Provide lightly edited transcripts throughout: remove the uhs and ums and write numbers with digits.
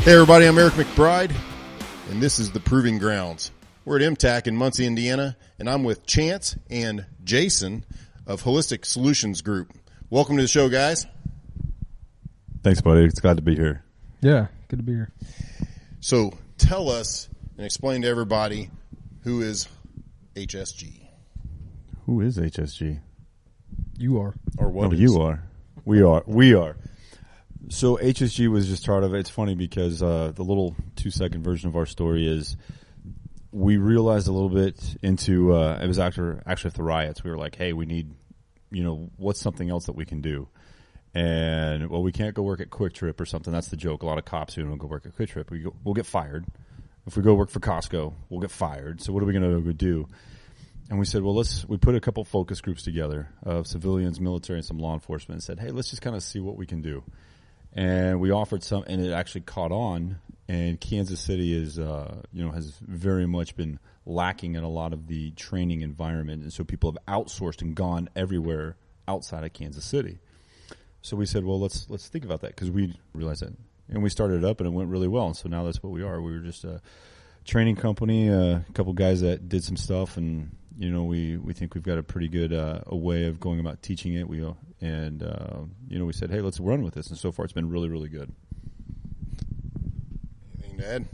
Hey everybody, I'm Eric McBride, and this is The Proving Grounds. We're at MTAC in Muncie, Indiana, and I'm with Chance and Jason of Holistic Solutions Group. Welcome to the show, guys. Thanks, buddy. It's glad to be here. Yeah, good to be here. So tell us and explain to everybody who is HSG. Who is HSG? You are. Or what No, is. you are. We are. So HSG was just part of it. It's funny because the little 2-second version of our story is we realized a little bit into it was actually at the riots. We were like, hey, we need, what's something else that we can do? And, well, we can't go work at Quick Trip or something. That's the joke. A lot of cops who don't go work at Quick Trip, we'll get fired. If we go work for Costco, we'll get fired. So what are we going to do? And we said, well, we put a couple focus groups together of civilians, military, and some law enforcement and said, hey, let's just kind of see what we can do. And we offered some, and it actually caught on. And Kansas City is, has very much been lacking in a lot of the training environment. And so people have outsourced and gone everywhere outside of Kansas City. So we said, well, let's think about that because we realized that. And we started it up, and it went really well. And so now that's what we are. We were just a training company, a couple guys that did some stuff, and we think we've got a pretty good a way of going about teaching it. We said, hey, let's run with this, and so far it's been really, really good. Anything to add?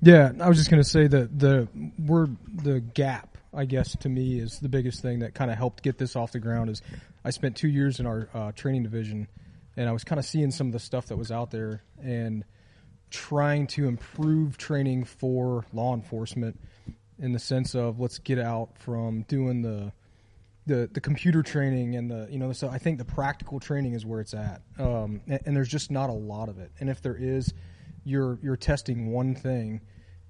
Yeah, I was just going to say that the gap, I guess, to me is the biggest thing that kind of helped get this off the ground. Is I spent 2 years in our training division, and I was kind of seeing some of the stuff that was out there and trying to improve training for law enforcement in the sense of let's get out from doing the computer training and so I think the practical training is where it's at, and there's just not a lot of it. And if there is, you're testing one thing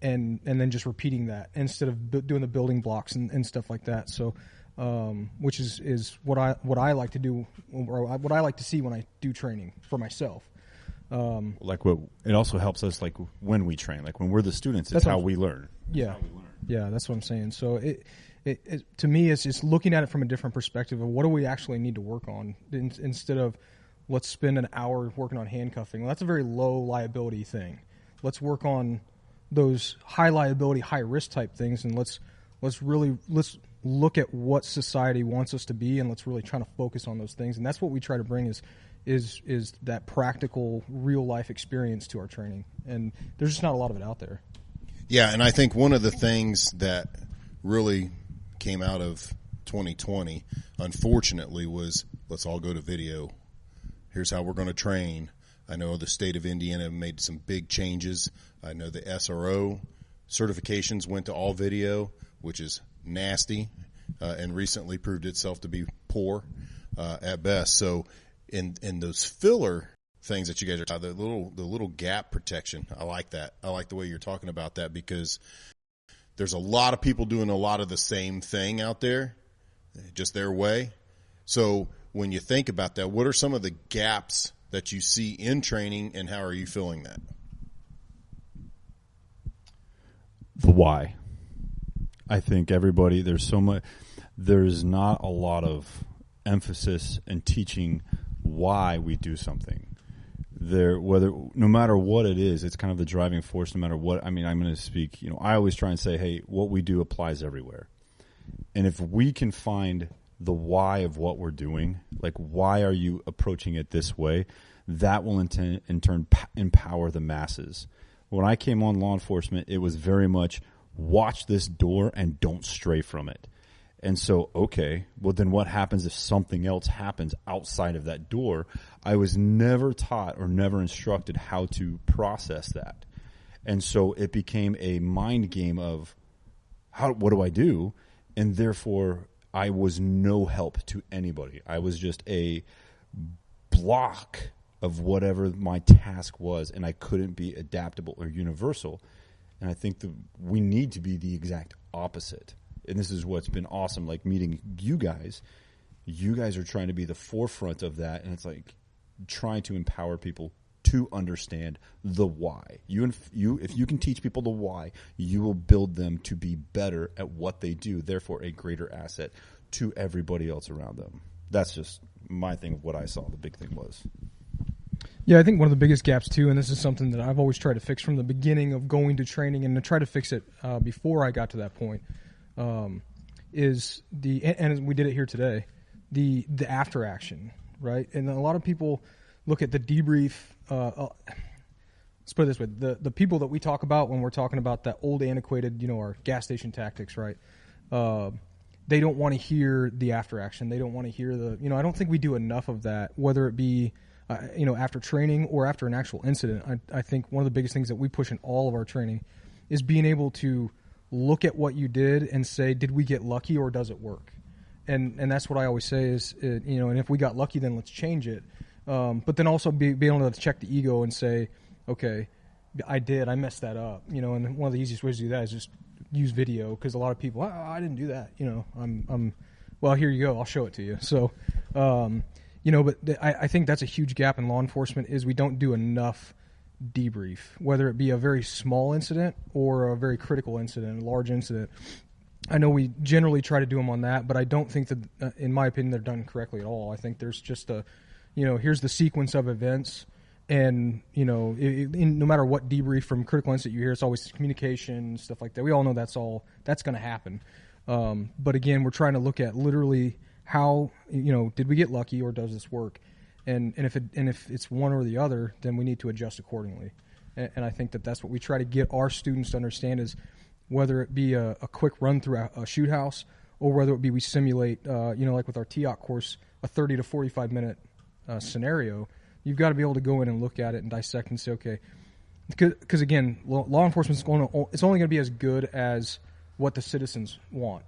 and then just repeating that instead of doing the building blocks and stuff like that. So which is what I like to do, or what I like to see when I do training for myself. It also helps us like when we train, like when we're the students, it's how we learn. Yeah. Yeah, that's what I'm saying. So it to me, it's just looking at it from a different perspective of what do we actually need to work on instead of let's spend an hour working on handcuffing. Well, that's a very low liability thing. Let's work on those high liability, high risk type things, and let's look at what society wants us to be, and let's really try to focus on those things. And that's what we try to bring is that practical, real life experience to our training. And there's just not a lot of it out there. Yeah, and I think one of the things that really came out of 2020, unfortunately, was let's all go to video. Here's how we're going to train. I know the state of Indiana made some big changes. I know the SRO certifications went to all video, which is nasty, and recently proved itself to be poor at best. So in those filler things that you guys are the little gap protection, I like that. I like the way you're talking about that because there's a lot of people doing a lot of the same thing out there, just their way. So when you think about that, what are some of the gaps that you see in training, and how are you filling that? The why. I think there's not a lot of emphasis in teaching why we do something. No matter what it is, it's kind of the driving force. No matter what, I'm going to speak. I always try and say, hey, what we do applies everywhere. And if we can find the why of what we're doing, like why are you approaching it this way, that will in turn empower the masses. When I came on law enforcement, it was very much watch this door and don't stray from it. And so, okay, well then what happens if something else happens outside of that door? I was never taught or never instructed how to process that. And so it became a mind game of what do I do? And therefore I was no help to anybody. I was just a block of whatever my task was, and I couldn't be adaptable or universal. And I think that we need to be the exact opposite. And this is what's been awesome, like meeting you guys. You guys are trying to be the forefront of that, and it's like trying to empower people to understand the why. If you can teach people the why, you will build them to be better at what they do, therefore a greater asset to everybody else around them. That's just my thing of what I saw the big thing was. Yeah, I think one of the biggest gaps too, and this is something that I've always tried to fix from the beginning of going to training, and to try to fix it before I got to that point, is and we did it here today, the after action, right? And a lot of people look at the debrief. Let's put it this way: the people that we talk about when we're talking about that old antiquated, our gas station tactics, right? They don't want to hear the after action. They don't want to hear I don't think we do enough of that, whether it be, after training or after an actual incident. I think one of the biggest things that we push in all of our training is being able to look at what you did and say, did we get lucky or does it work? And that's what I always say is, and if we got lucky, then let's change it. But then also be able to check the ego and say, okay, I messed that up, and one of the easiest ways to do that is just use video, because a lot of people, I didn't do that, well, here you go, I'll show it to you. So, but I think that's a huge gap in law enforcement, is we don't do enough debrief, whether it be a very small incident or a very critical incident, a large incident. I know we generally try to do them on that, but I don't think that, in my opinion, they're done correctly at all. I think there's just here's the sequence of events. And, no matter what debrief from critical incident you hear, it's always communication, stuff like that. We all know that's going to happen. But again, we're trying to look at literally how, did we get lucky or does this work? And if it's one or the other, then we need to adjust accordingly. And I think that's what we try to get our students to understand, is whether it be a quick run through a shoot house, or whether it be we simulate, like with our TOC course, a 30 to 45 minute scenario. You've got to be able to go in and look at it and dissect and say, okay, because again, law enforcement it's only going to be as good as what the citizens want,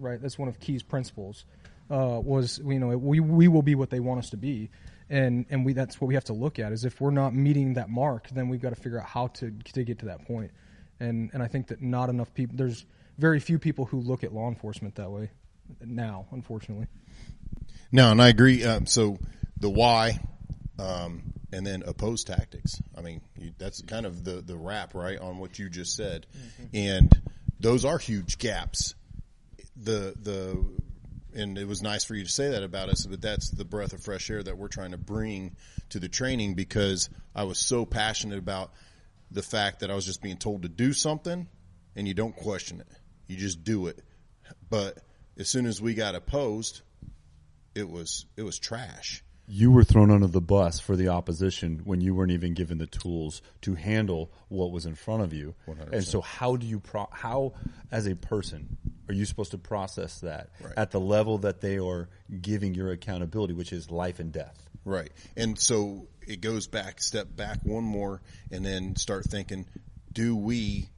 right? That's one of Key's principles. We will be what they want us to be, and that's what we have to look at. Is if we're not meeting that mark, then we've got to figure out how to get to that point. And I think that not enough people. There's very few people who look at law enforcement that way now, unfortunately. No, and I agree. So the why. And then opposed tactics. I mean, that's kind of the wrap, right, on what you just said. Mm-hmm. And those are huge gaps. And it was nice for you to say that about us, but that's the breath of fresh air that we're trying to bring to the training, because I was so passionate about the fact that I was just being told to do something and you don't question it. You just do it. But as soon as we got opposed, it was trash. You were thrown under the bus for the opposition when you weren't even given the tools to handle what was in front of you. 100%. And so how do you how as a person are you supposed to process that right. at the level that they are giving your accountability, which is life and death? Right. And so it goes back, step back one more, and then start thinking, do we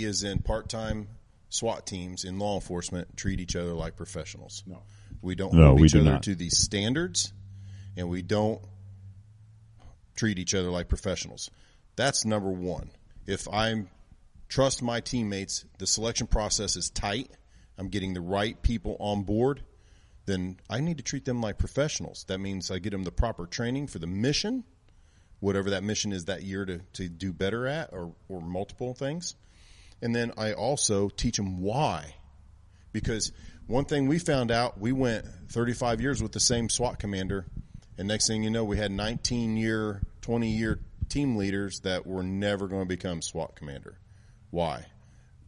as in part-time SWAT teams in law enforcement treat each other like professionals? No. We don't hold each other not. to these standards. And we don't treat each other like professionals. That's number one. If I trust my teammates, the selection process is tight, I'm getting the right people on board, then I need to treat them like professionals. That means I get them the proper training for the mission, whatever that mission is that year to do better at, or multiple things. And then I also teach them why. Because one thing we found out, we went 35 years with the same SWAT commander. And next thing you know, we had 19-year, 20-year team leaders that were never going to become SWAT commander. Why?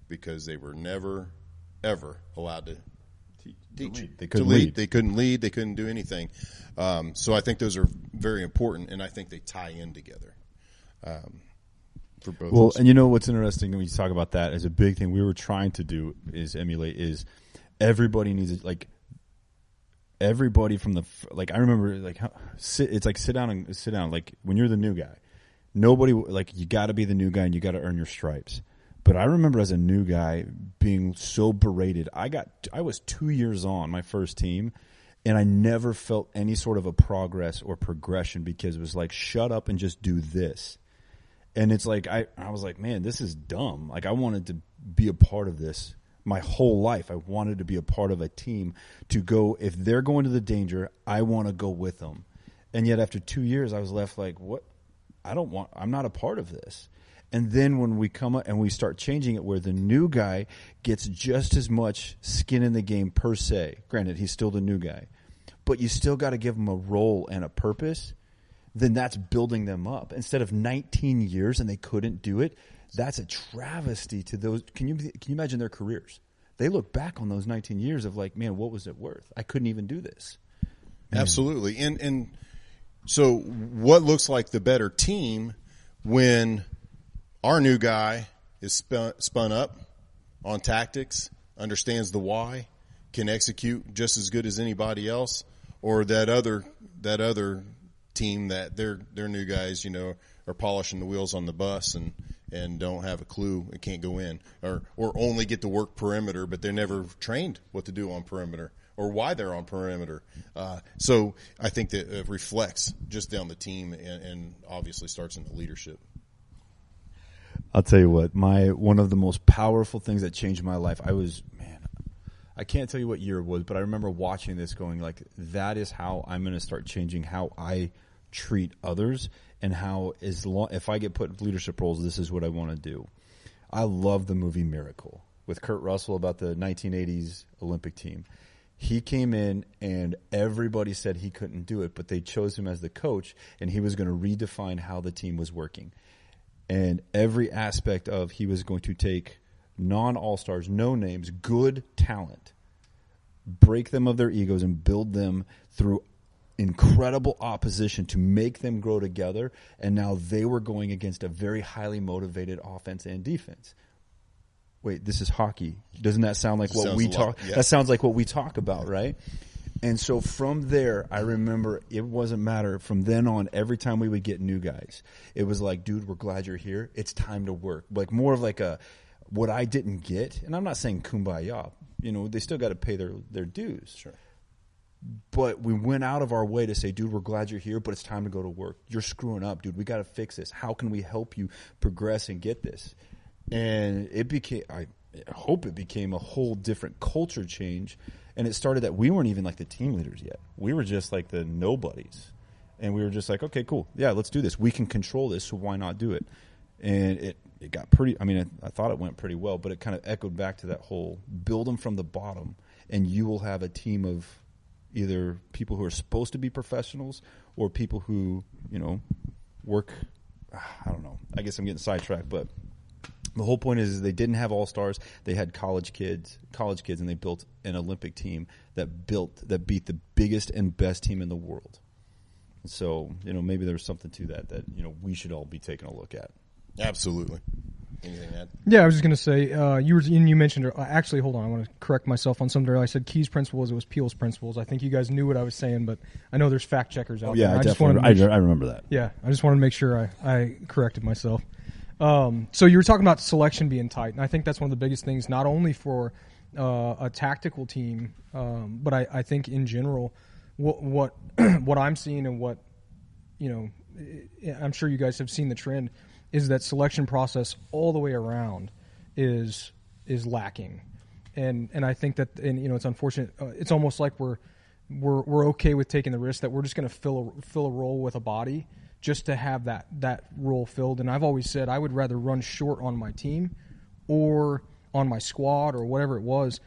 Because they were never, ever allowed to teach. They couldn't lead. They couldn't lead. They couldn't do anything. So I think those are very important, and I think they tie in together for both. Well, and what's interesting when you talk about that is a big thing we were trying to do is emulate is everybody needs it, like. Everybody from I remember sit down. Like when you're the new guy, nobody you got to be the new guy and you got to earn your stripes. But I remember as a new guy being so berated. I was 2 years on my first team, and I never felt any sort of a progress or progression because it was like, shut up and just do this. And it's like I was like, man, this is dumb. Like I wanted to be a part of this. My whole life, I wanted to be a part of a team to go. If they're going to the danger, I want to go with them. And yet after 2 years, I was left like, what? I'm not a part of this. And then when we come up and we start changing it where the new guy gets just as much skin in the game per se. Granted, he's still the new guy. But you still got to give him a role and a purpose. then that's building them up. Instead of 19 years and they couldn't do it, that's a travesty to those. Can you imagine their careers? They look back on those 19 years of like, man, what was it worth? I couldn't even do this. Absolutely. And so what looks like the better team when our new guy is spun up on tactics, understands the why, can execute just as good as anybody else, or that other team that their new guys, are polishing the wheels on the bus and don't have a clue and can't go in, or only get to work perimeter, but they're never trained what to do on perimeter or why they're on perimeter. So I think that it reflects just down the team and obviously starts in the leadership. I'll tell you what, one of the most powerful things that changed my life, I can't tell you what year it was, but I remember watching this going like, that is how I'm going to start changing how I treat others, and how if I get put in leadership roles, this is what I want to do. I love the movie Miracle with Kurt Russell about the 1980s Olympic team. He came in and everybody said he couldn't do it, but they chose him as the coach, and he was going to redefine how the team was working. And every aspect of he was going to take non-all-stars, no names, good talent, break them of their egos and build them through incredible opposition to make them grow together. And now they were going against a very highly motivated offense and defense. Wait, this is hockey. Doesn't that sound like what we talk? Yeah. That sounds like what we talk about, right? And so from there, I remember it wasn't matter. From then on, every time we would get new guys, it was like, dude, we're glad you're here. It's time to work. Like more of like what I didn't get, and I'm not saying kumbaya. They still got to pay their dues. Sure. But we went out of our way to say, dude, we're glad you're here, but it's time to go to work. You're screwing up, dude. We got to fix this. How can we help you progress and get this? And I hope it became a whole different culture change. And it started that we weren't even like the team leaders yet. We were just like the nobodies. And we were just like, okay, cool. Yeah, let's do this. We can control this, so why not do it? And it got pretty, I thought it went pretty well, but it kind of echoed back to that whole build them from the bottom, and you will have a team of either people who are supposed to be professionals or people who, work. I don't know. I guess I'm getting sidetracked, but the whole point is they didn't have all-stars. They had college kids, and they built an Olympic team that beat the biggest and best team in the world. So, maybe there's something to that we should all be taking a look at. Absolutely. Anything to add? Yeah, I was just going to say, you mentioned, actually, hold on, I want to correct myself on something. I said Key's principles, it was Peel's principles. I think you guys knew what I was saying, but I know there's fact checkers out there. I remember that. Yeah, I just wanted to make sure I corrected myself. So you were talking about selection being tight, and I think that's one of the biggest things, not only for a tactical team, but I think in general, what I'm seeing and what, I'm sure you guys have seen the trend, is that selection process all the way around is lacking, and I think that, and it's unfortunate. It's almost like we're okay with taking the risk that we're just going to fill a role with a body just to have that role filled. And I've always said I would rather run short on my team or on my squad or whatever it was,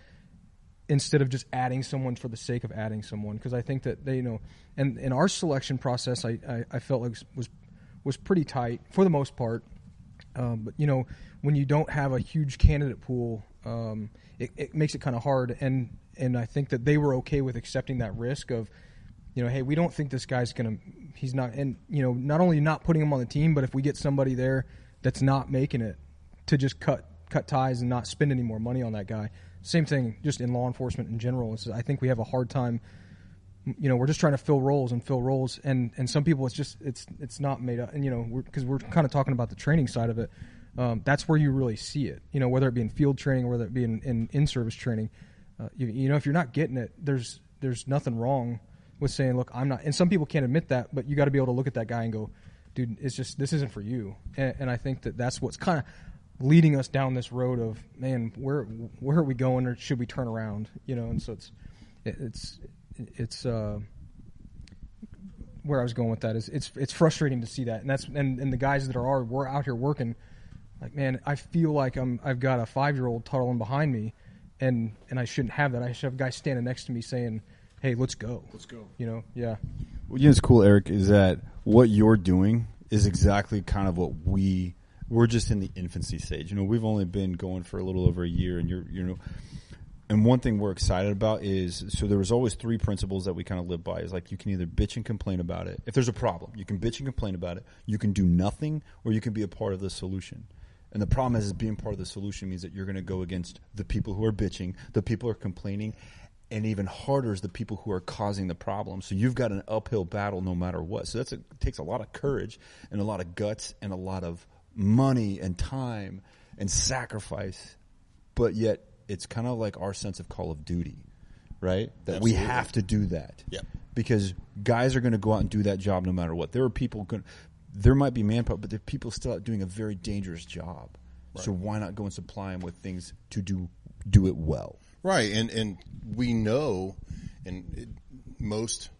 instead of just adding someone for the sake of adding someone. Because I think that they and in our selection process, I felt like was pretty tight for the most part. But when you don't have a huge candidate pool, it makes it kind of hard. And I think that they were okay with accepting that risk of, hey, we don't think this guy's he's not, and not only not putting him on the team, but if we get somebody there that's not making it, to just cut ties and not spend any more money on that guy. Same thing just in law enforcement in general. I think we have a hard time. We're just trying to fill roles, and some people it's not made up. And because we're kind of talking about the training side of it, that's where you really see it. Whether it be in field training or whether it be in service training, if you're not getting it, there's nothing wrong with saying, look, I'm not. And some people can't admit that, but you got to be able to look at that guy and go, dude, this isn't for you. And I think that's what's kind of leading us down this road of, man, where are we going, or should we turn around? And so it's where I was going with that is it's frustrating to see that, and the guys that we're out here working, like, man, I feel like I've got a 5-year-old toddling behind me, and I shouldn't have that. I should have a guy standing next to me saying, hey, let's go. Let's go. Yeah. Well, it's cool, Eric, is that what you're doing is exactly kind of what we're just in the infancy stage. We've only been going for a little over a year, and and one thing we're excited about is, so there was always 3 principles that we kind of live by. Is like, you can either bitch and complain about it. If there's a problem, you can bitch and complain about it. You can do nothing, or you can be a part of the solution. And the problem is being part of the solution means that you're going to go against the people who are bitching, the people who are complaining, and even harder is the people who are causing the problem. So you've got an uphill battle no matter what. So it takes a lot of courage and a lot of guts and a lot of money and time and sacrifice. But yet it's kind of like our sense of call of duty, right? That Absolutely. we have to do that. Yep. Because guys are going to go out and do that job no matter what. There might be manpower, but there are people still out doing a very dangerous job. Right. So why not go and supply them with things to do it well? Right, and we know, and most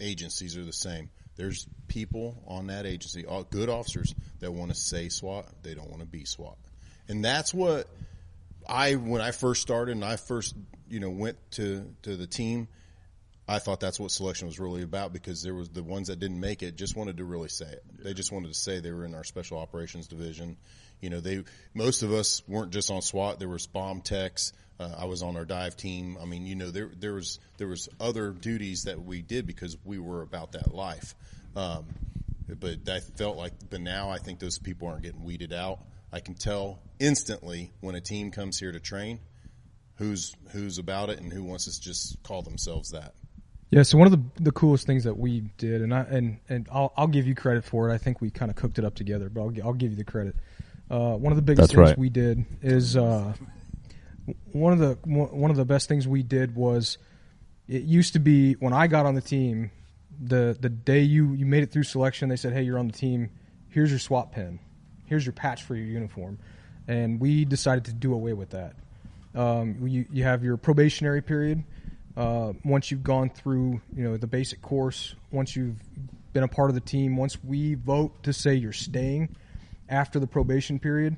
agencies are the same. There's people on that agency, good officers, that want to say SWAT, they don't want to be SWAT. And that's what when I first started and I first, went to the team, I thought that's what selection was really about, because there was the ones that didn't make it just wanted to really say it. They just wanted to say they were in our special operations division. Most of us weren't just on SWAT. There was bomb techs. I was on our dive team. I mean, there was other duties that we did because we were about that life. But I felt like, but now I think those people aren't getting weeded out. I can tell instantly when a team comes here to train who's about it and who wants to just call themselves that. Yeah, so one of the coolest things that we did, and I'll give you credit for it. I think we kind of cooked it up together, but I'll give you the credit. One of the biggest things we did is one of the best things we did was, it used to be when I got on the team, the day you made it through selection, they said, hey, you're on the team. Here's your SWAT pin. Here's your patch for your uniform. And we decided to do away with that. You have your probationary period. Once you've gone through, the basic course, once you've been a part of the team, once we vote to say you're staying after the probation period,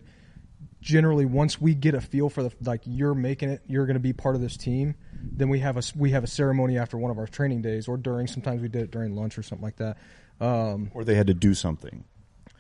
generally once we get a feel for you're making it, you're going to be part of this team, then we have a ceremony after one of our training days, or during, sometimes we did it during lunch or something like that. Or they had to do something.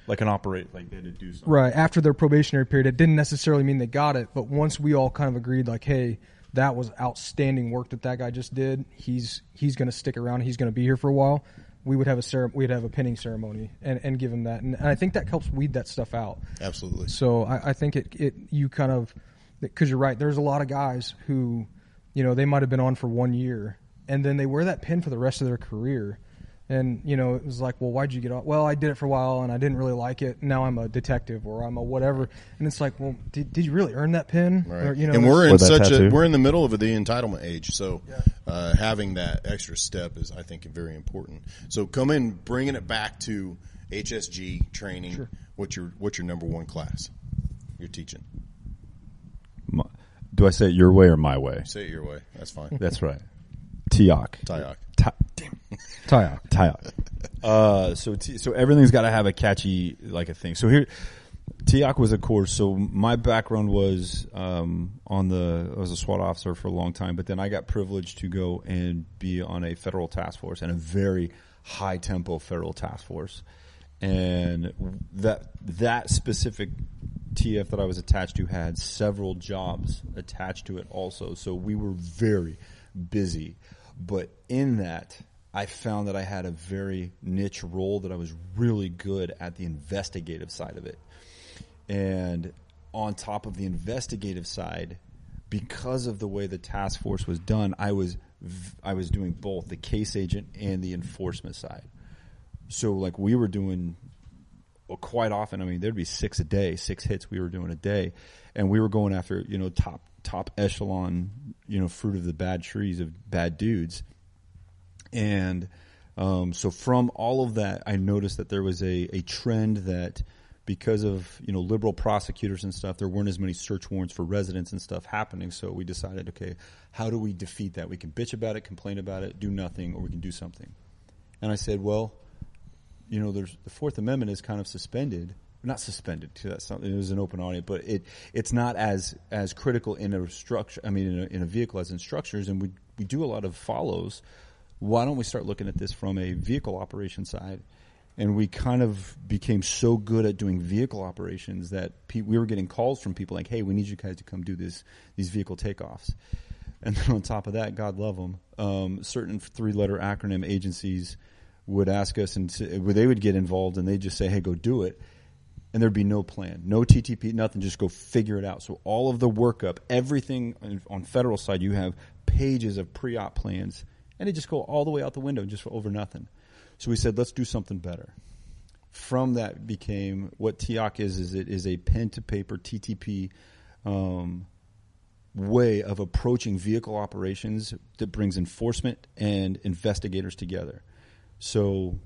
Like they had to do something. Right. After their probationary period, it didn't necessarily mean they got it, but once we all kind of agreed, hey, that was outstanding work that guy just did. He's going to stick around. He's going to be here for a while. We would have we'd have a pinning ceremony and give him that. And I think that helps weed that stuff out. Absolutely. So I think you kind of, because you're right, there's a lot of guys who, they might have been on for 1 year and then they wear that pin for the rest of their career. And, it was like, well, why'd you get off? Well, I did it for a while and I didn't really like it. Now I'm a detective or I'm a whatever. And it's like, well, did you really earn that pin? Right. Or, and we're in the middle of the entitlement age. So, having that extra step is, I think, very important. So bringing it back to HSG training. Sure. What's your number one class you're teaching? Do I say it your way or my way? Say it your way. That's fine. That's right. TIOC. So everything's got to have a catchy, a thing. So here, TIOC was a course. So my background was, I was a SWAT officer for a long time, but then I got privileged to go and be on a federal task force, and a very high tempo federal task force. And that specific TF that I was attached to had several jobs attached to it also. So we were very busy. But in that, I found that I had a very niche role, that I was really good at the investigative side of it. And on top of the investigative side, because of the way the task force was done, I was doing both the case agent and the enforcement side. So we were doing quite often, there'd be 6 hits we were doing a day, and we were going after, top echelon, fruit of the bad trees of bad dudes. And so from all of that, I noticed that there was a trend that, because of liberal prosecutors and stuff, there weren't as many search warrants for residents and stuff happening. So we decided, okay, how do we defeat that? We can bitch about it, complain about it, do nothing, or we can do something. And I said, well, there's the Fourth Amendment is kind of suspended. Not suspended. That's something. It was an open audit, but it's not as critical in a structure. In a vehicle as in structures, and we do a lot of follows why don't we start looking at this from a vehicle operation side? And we kind of became so good at doing vehicle operations that we were getting calls from people like, hey, we need you guys to come do these vehicle takeoffs. And then on top of that, God love them, certain 3-letter acronym agencies would ask us, and they would get involved, and they'd just say, hey, go do it. And there'd be no plan, no TTP, nothing, just go figure it out. So all of the workup, everything on federal side, you have pages of pre-op plans, and they just go all the way out the window just for over nothing. So we said, let's do something better. From that became what TIOC is it is a pen-to-paper TTP way of approaching vehicle operations that brings enforcement and investigators together. So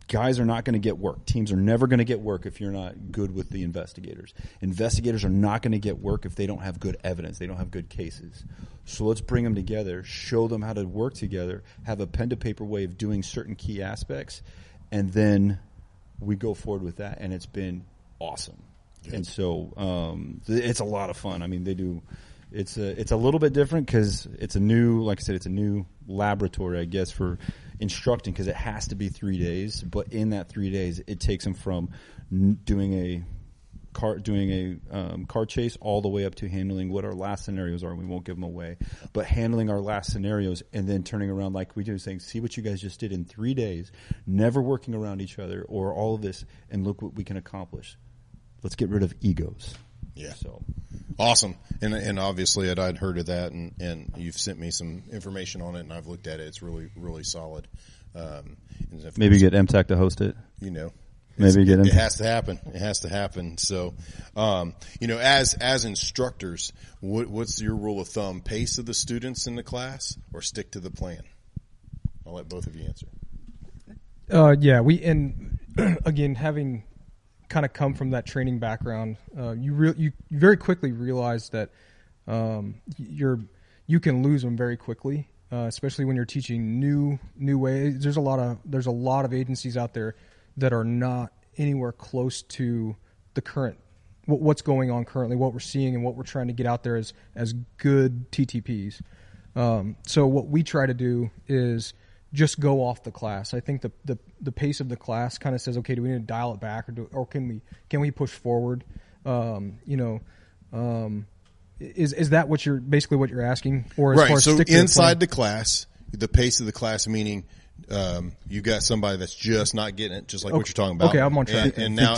guys are not going to get work. Teams are never going to get work if you're not good with the investigators. Investigators are not going to get work if they don't have good evidence. They don't have good cases. So let's bring them together, show them how to work together, have a pen-to-paper way of doing certain key aspects, and then we go forward with that, and it's been awesome. Good. And so it's a lot of fun. I mean, they do. It's a little bit different because it's a new, like I said, it's a new laboratory, I guess, for instructing because it has to be 3 days. But in that 3 days, it takes them from doing a car chase all the way up to handling what our last scenarios are. We won't give them away, but handling our last scenarios and then turning around like we do, saying, see what you guys just did in 3 days, never working around each other or all of this, and look what we can accomplish. Let's get rid of egos. Yeah. So awesome. And obviously I'd heard of that and you've sent me some information on it and I've looked at it. It's really, really solid. Maybe get MTAC to host it. You know, maybe get MTAC. It has to happen. It has to happen. So, you know, as instructors, what's your rule of thumb? Pace of the students in the class or stick to the plan? I'll let both of you answer. Again, having kind of come from that training background, you very quickly realize that you can lose them very quickly, especially when you're teaching new ways. There's a lot of agencies out there that are not anywhere close to the current what's going on currently, what we're seeing, and what we're trying to get out there as good TTPs. So what we try to do is just go off the class. I think the pace of the class kind of says, okay, do we need to dial it back or can we push forward? Is that what you're asking? Or as right. far as So stick to inside the class, the pace of the class, meaning you got somebody that's just not getting it, just like what you're talking about. Okay, I'm on track. And now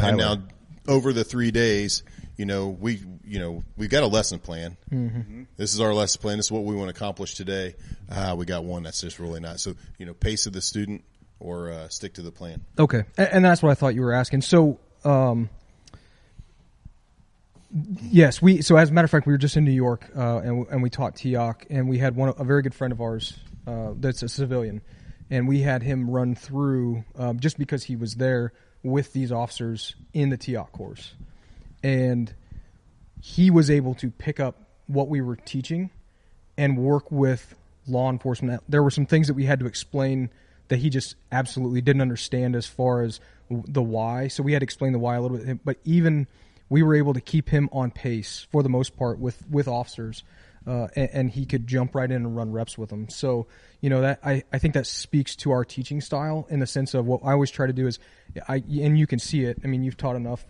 over the 3 days, we've got a lesson plan. Mm-hmm. This is our lesson plan. This is what we want to accomplish today. We got one that's just really not. So, pace of the student or stick to the plan. Okay. And that's what I thought you were asking. So, yes, so as a matter of fact, we were just in New York, and we taught TIOC, and we had a very good friend of ours, that's a civilian, and we had him run through, just because he was there with these officers in the TIOC course. And he was able to pick up what we were teaching and work with law enforcement. There were some things that we had to explain that he just absolutely didn't understand as far as the why. So we had to explain the why a little bit. But even we were able to keep him on pace for the most part with officers, and he could jump right in and run reps with them. So, that I think that speaks to our teaching style in the sense of what I always try to do is, and you can see it. I mean, you've taught enough,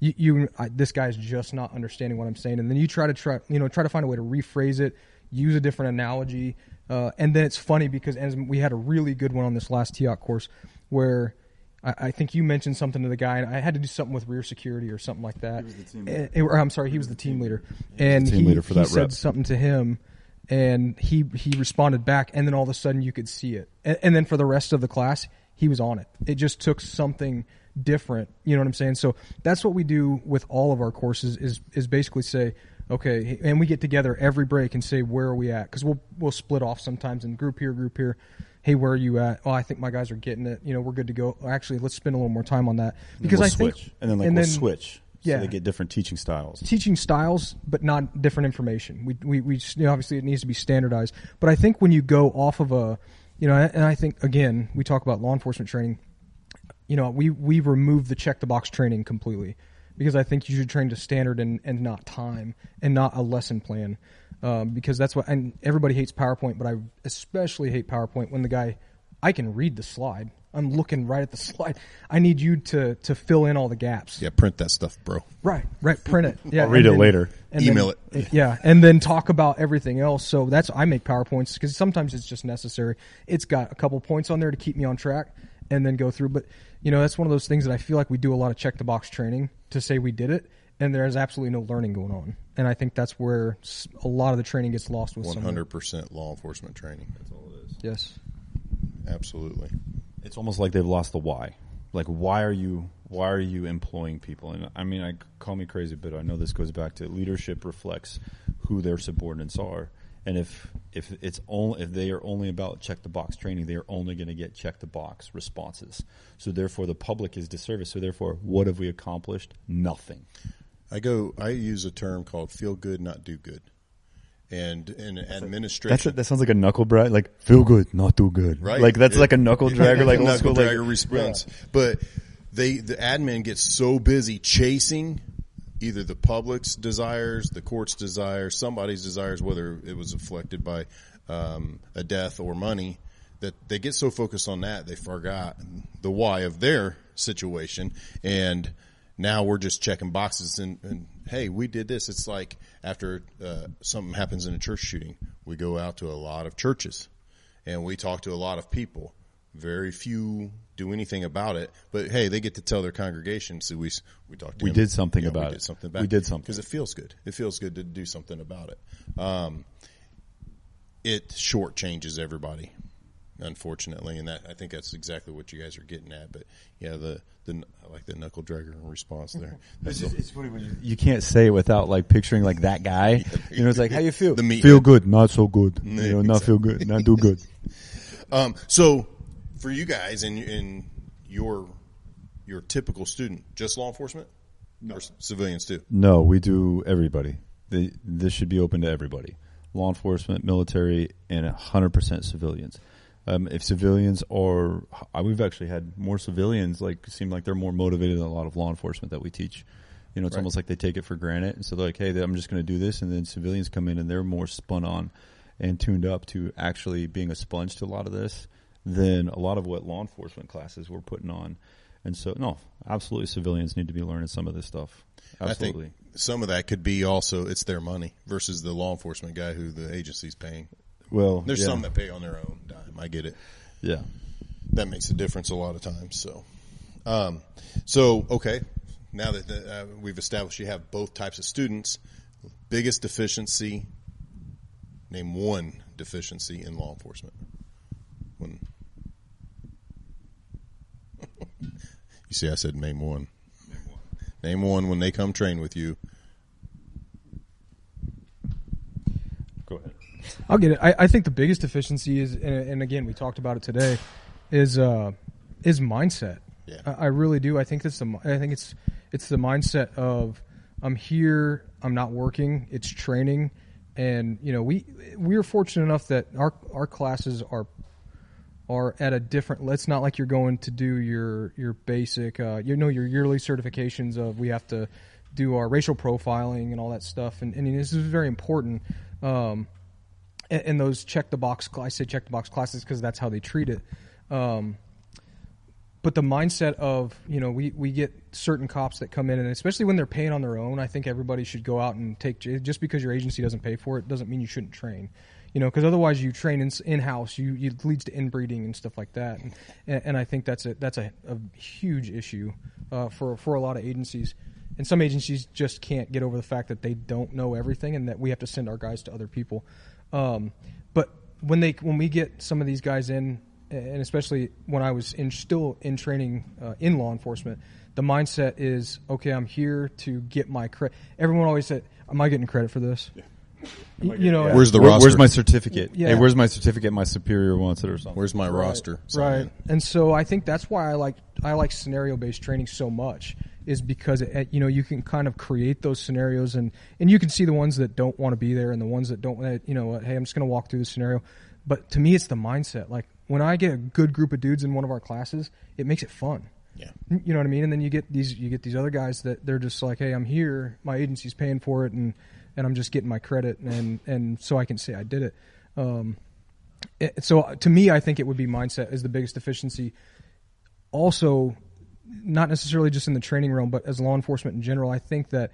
this guy's just not understanding what I'm saying, and then you try to find a way to rephrase it, use a different analogy, and then it's funny because we had a really good one on this last TIOC course where I think you mentioned something to the guy, and I had to do something with rear security or something like that. He was the team leader. I'm sorry, he was the team leader, and he said something to him, and he responded back, and then all of a sudden you could see it, and then for the rest of the class he was on it. It just took something different, you know what I'm saying? So that's what we do with all of our courses is basically say, okay, and we get together every break and say, where are we at? Because we'll split off sometimes in group here. Hey, where are you at? Oh, I think my guys are getting it. We're good to go. Actually, let's spend a little more time on that because we'll switch. We'll switch. Yeah, so they get different teaching styles. Teaching styles, but not different information. We obviously it needs to be standardized. But I think when you go off of and I think again we talk about law enforcement training. We removed the check the box training completely because I think you should train to standard and not time and not a lesson plan. because that's what, and everybody hates PowerPoint, but I especially hate PowerPoint when I can read the slide. I'm looking right at the slide. I need you to fill in all the gaps. Yeah, print that stuff, bro. Right, print it. Yeah, I'll read it later. Email it. Yeah, and then talk about everything else. So I make PowerPoints because sometimes it's just necessary. It's got a couple points on there to keep me on track and then go through. But, that's one of those things that I feel like we do a lot of check-the-box training to say we did it, and there's absolutely no learning going on. And I think that's where a lot of the training gets lost with 100% law enforcement training. That's all it is. Yes. Absolutely. It's almost like they've lost the why. Like, why are you employing people? And I mean, call me crazy, but I know this goes back to leadership reflects who their subordinates are. And if they are only about check the box training, they are only going to get check the box responses. So therefore, the public is disserviced. So therefore, what have we accomplished? Nothing. I use a term called feel good, not do good. And in administration, That sounds like a knuckle drag, like feel good, not do good. Right. Like that's like a knuckle dragger, like old knuckle school, dragger response. Yeah. But the admin gets so busy chasing either the public's desires, the court's desires, somebody's desires, whether it was afflicted by a death or money, that they get so focused on that they forgot the why of their situation. And now we're just checking boxes and hey, we did this. It's like after something happens in a church shooting, we go out to a lot of churches and we talk to a lot of people. Very few do anything about it, but hey, they get to tell their congregation. So we talked to them. Did something about it. We did something back. We did something because it feels good. It feels good to do something about it. It shortchanges everybody, unfortunately, and I think that's exactly what you guys are getting at. But yeah, I like the knuckle dragger response there. It's funny when you can't say it without like picturing like that guy. It's like, how you feel? Feel good, not so good. Yeah, not feel good, not do good. So for you guys and your typical student, just law enforcement, or civilians too? No, we do everybody. This should be open to everybody. Law enforcement, military, and 100% civilians. If civilians are, we've actually had more civilians seem like they're more motivated than a lot of law enforcement that we teach. It's right. Almost like they take it for granted. And so they're like, hey, I'm just going to do this. And then civilians come in and they're more spun on and tuned up to actually being a sponge to a lot of this than a lot of what law enforcement classes we're putting on. And so, no, absolutely civilians need to be learning some of this stuff. Absolutely. I think some of that could be also it's their money versus the law enforcement guy who the agency's paying. Well, there's some that pay on their own dime. I get it. Yeah. That makes a difference a lot of times. So, okay. Now that we've established you have both types of students, biggest deficiency, name one deficiency in law enforcement. You see, I said name one. Name one when they come train with you. Go ahead. I'll get it. I think the biggest deficiency is, and again, we talked about it today, is mindset. Yeah. I really do. I think it's the mindset of I'm here, I'm not working, it's training, and we are fortunate enough that our classes are at a different. It's not like you're going to do your basic your yearly certifications of we have to do our racial profiling and all that stuff, and this is very important. And those check the box classes because that's how they treat it. But the mindset of, we get certain cops that come in, and especially when they're paying on their own, I think everybody should go out and just because your agency doesn't pay for it doesn't mean you shouldn't train. Because otherwise you train in-house, it leads to inbreeding and stuff like that. And I think that's a huge issue for a lot of agencies. And some agencies just can't get over the fact that they don't know everything and that we have to send our guys to other people. But when we get some of these guys in, and especially when I was still in training in law enforcement, the mindset is, okay, I'm here to get my credit. Everyone always said, am I getting credit for this? Yeah. Where's the roster? Where's my certificate? Yeah. Hey, where's my certificate? My superior wants it or something. Where's my roster? Right. And so I think that's why I like scenario-based training so much, is because you can kind of create those scenarios and you can see the ones that don't want to be there and the ones that don't, hey, I'm just going to walk through the scenario. But to me, it's the mindset. Like when I get a good group of dudes in one of our classes, it makes it fun. Yeah. You know what I mean? And then you get these other guys that they're just like, hey, I'm here, my agency's paying for it, and and I'm just getting my credit, and so I can say I did it. So to me, I think it would be mindset is the biggest deficiency. Also, not necessarily just in the training realm, but as law enforcement in general, I think that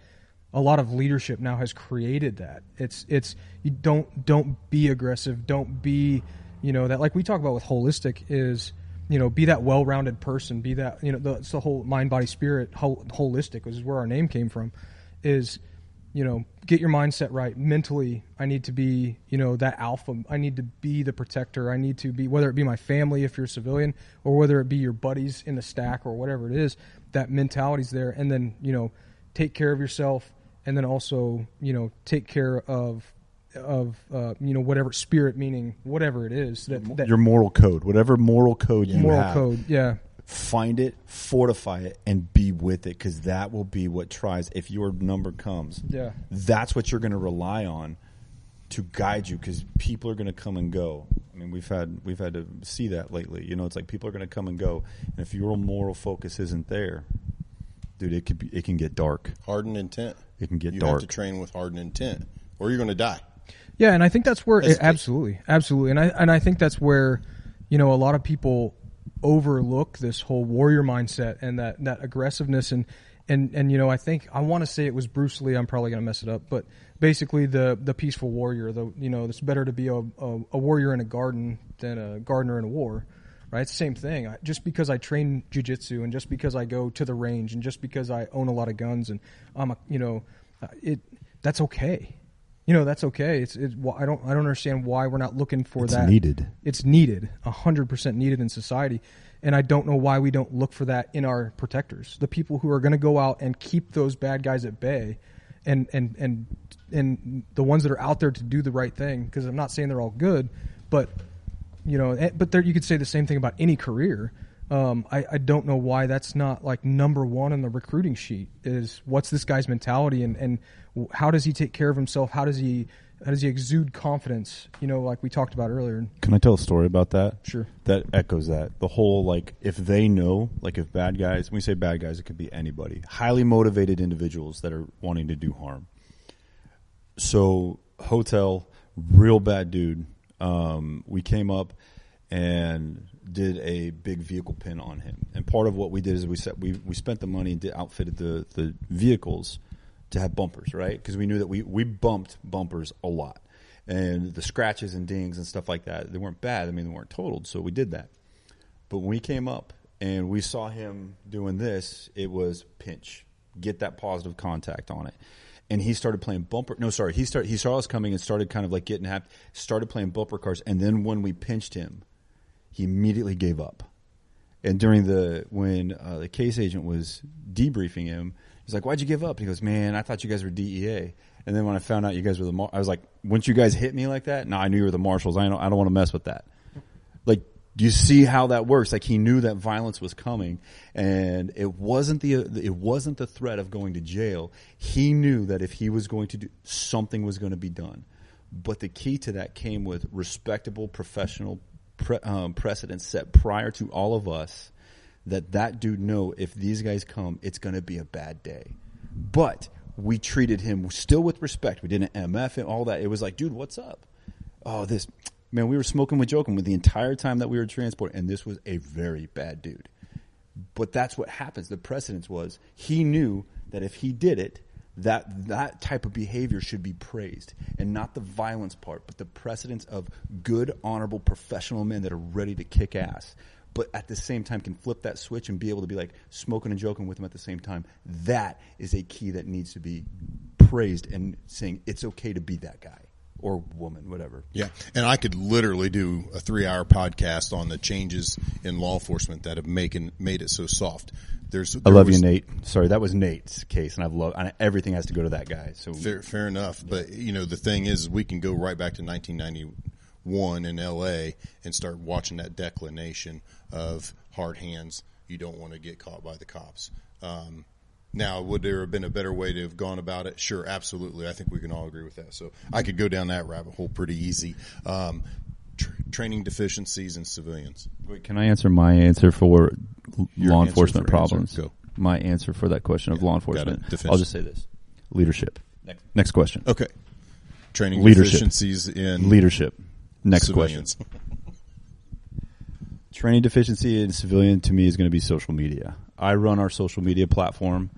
a lot of leadership now has created that. It's you don't be aggressive, don't be, that like we talk about with holistic is, be that well-rounded person, be that, it's the whole mind, body, spirit, holistic, which is where our name came from, is, get your mindset right. Mentally, I need to be, that alpha. I need to be the protector. I need to be, whether it be my family if you're a civilian, or whether it be your buddies in the stack or whatever it is, that mentality's there. And then, take care of yourself, and then also, take care of whatever spirit, meaning whatever it is that your moral code, whatever moral code you moral have. code, yeah. Find it, fortify it, and be with it, because that will be what tries. If your number comes, that's what you're going to rely on to guide you, because people are going to come and go. I mean, we've had to see that lately. It's like people are going to come and go, and if your moral focus isn't there, dude, it can get dark. Hardened intent. It can get you dark. You have to train with hardened intent, or you're going to die. Yeah, and I think that's where absolutely, and I think that's where a lot of people overlook this whole warrior mindset and that aggressiveness and I think I want to say it was Bruce Lee. I'm probably going to mess it up, but basically the peaceful warrior. It's better to be a warrior in a garden than a gardener in a war, right? It's the same thing. Just because I train jiu-jitsu and just because I go to the range and just because I own a lot of guns and I'm that's okay. That's okay. I don't understand why we're not looking for that. It's needed. It's needed, 100% needed in society, and I don't know why we don't look for that in our protectors, the people who are going to go out and keep those bad guys at bay, and the ones that are out there to do the right thing. Because I'm not saying they're all good, but but you could say the same thing about any career. I don't know why that's not like number one on the recruiting sheet. Is what's this guy's mentality and how does he take care of himself? How does he exude confidence? Like we talked about earlier. Can I tell a story about that? Sure. That echoes that. The whole, like, if they know, like if bad guys, when we say bad guys, it could be anybody. Highly motivated individuals that are wanting to do harm. So, hotel, real bad dude. We came up and did a big vehicle pin on him. And part of what we did is we spent the money and outfitted the vehicles to have bumpers, right? Because we knew that we bumped bumpers a lot. And the scratches and dings and stuff like that, they weren't bad. I mean, they weren't totaled, so we did that. But when we came up and we saw him doing this, it was pinch. Get that positive contact on it. And he started playing bumper. No, sorry. He saw us coming and started kind of like getting happy, started playing bumper cars. And then when we pinched him, he immediately gave up. And during when the case agent was debriefing him, he's like, "Why'd you give up?" And he goes, "Man, I thought you guys were DEA." And then when I found out you guys were I was like, "Once you guys hit me like that, no, I knew you were the marshals. I don't want to mess with that." Like, do you see how that works? Like, he knew that violence was coming, and it wasn't the threat of going to jail. He knew that if he was going to do something, was going to be done. But the key to that came with respectable, professional precedents set prior to all of us, that dude know if these guys come, it's going to be a bad day. But we treated him still with respect. We didn't MF and all that. It was like, dude, what's up? Oh, man, we were smoking with joking with the entire time that we were transporting, and this was a very bad dude. But that's what happens. The precedence was he knew that if he did it, that type of behavior should be praised, and not the violence part, but the precedence of good, honorable, professional men that are ready to kick ass, but at the same time can flip that switch and be able to be like smoking and joking with them at the same time. That is a key that needs to be praised, and saying it's okay to be that guy or woman, whatever. Yeah, and I could literally do a 3-hour podcast on the changes in law enforcement that have made it so soft. I love you, Nate. Sorry, that was Nate's case, and everything has to go to that guy. So fair enough. But the thing is, we can go right back to 1991 in L.A. and start watching that declination of hard hands. You don't want to get caught by the cops. Now, would there have been a better way to have gone about it? Sure, absolutely. I think we can all agree with that. So I could go down that rabbit hole pretty easy. Training deficiencies in civilians. Wait, can I answer my answer for law enforcement problems? My answer for that question of law enforcement. I'll just say this: leadership. Next question. Okay. Training Leadership. deficiencies in Leadership. Next civilians. question. Training deficiency in civilian to me is going to be social media. I run our social media platform,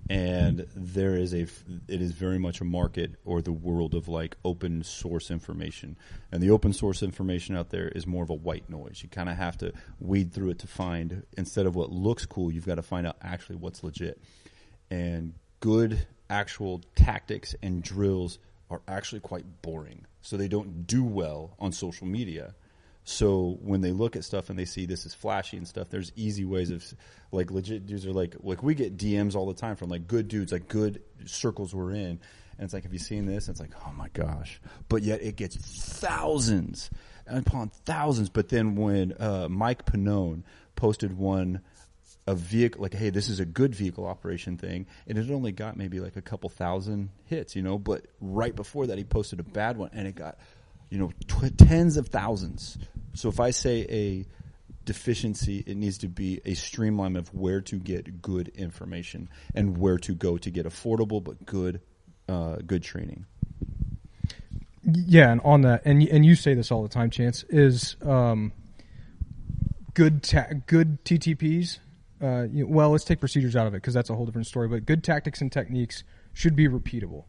and it is very much a market or the world of like open source information. And the open source information out there is more of a white noise. You kind of have to weed through it to find, instead of what looks cool, you've got to find out actually what's legit. And good actual tactics and drills are actually quite boring. So they don't do well on social media. So when they look at stuff and they see this is flashy and stuff, there's easy ways of, like, legit dudes are like we get DMs all the time from like good dudes, like good circles we're in. And it's like, have you seen this? And it's like, oh my gosh. But yet it gets thousands upon thousands. But then when Mike Pannone posted a vehicle, like, hey, this is a good vehicle operation thing, and it only got maybe like a couple thousand hits, but right before that he posted a bad one and it got, tens of thousands. So if I say a deficiency, it needs to be a streamline of where to get good information and where to go to get affordable but good training. Yeah, and on that, and you say this all the time, Chance, is good TTPs. Well, let's take procedures out of it because that's a whole different story. But good tactics and techniques should be repeatable,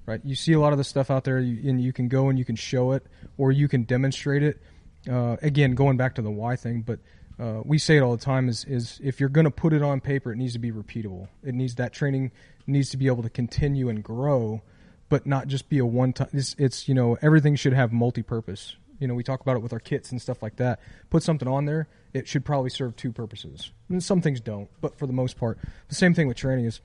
right? You see a lot of the stuff out there, and you can go and you can show it or you can demonstrate it. Again, going back to the why thing, but we say it all the time: is if you're going to put it on paper, it needs to be repeatable. That training needs to be able to continue and grow, but not just be a one-time. It's everything should have multi-purpose. We talk about it with our kits and stuff like that. Put something on there, it should probably serve two purposes. And some things don't, but for the most part, the same thing with training is,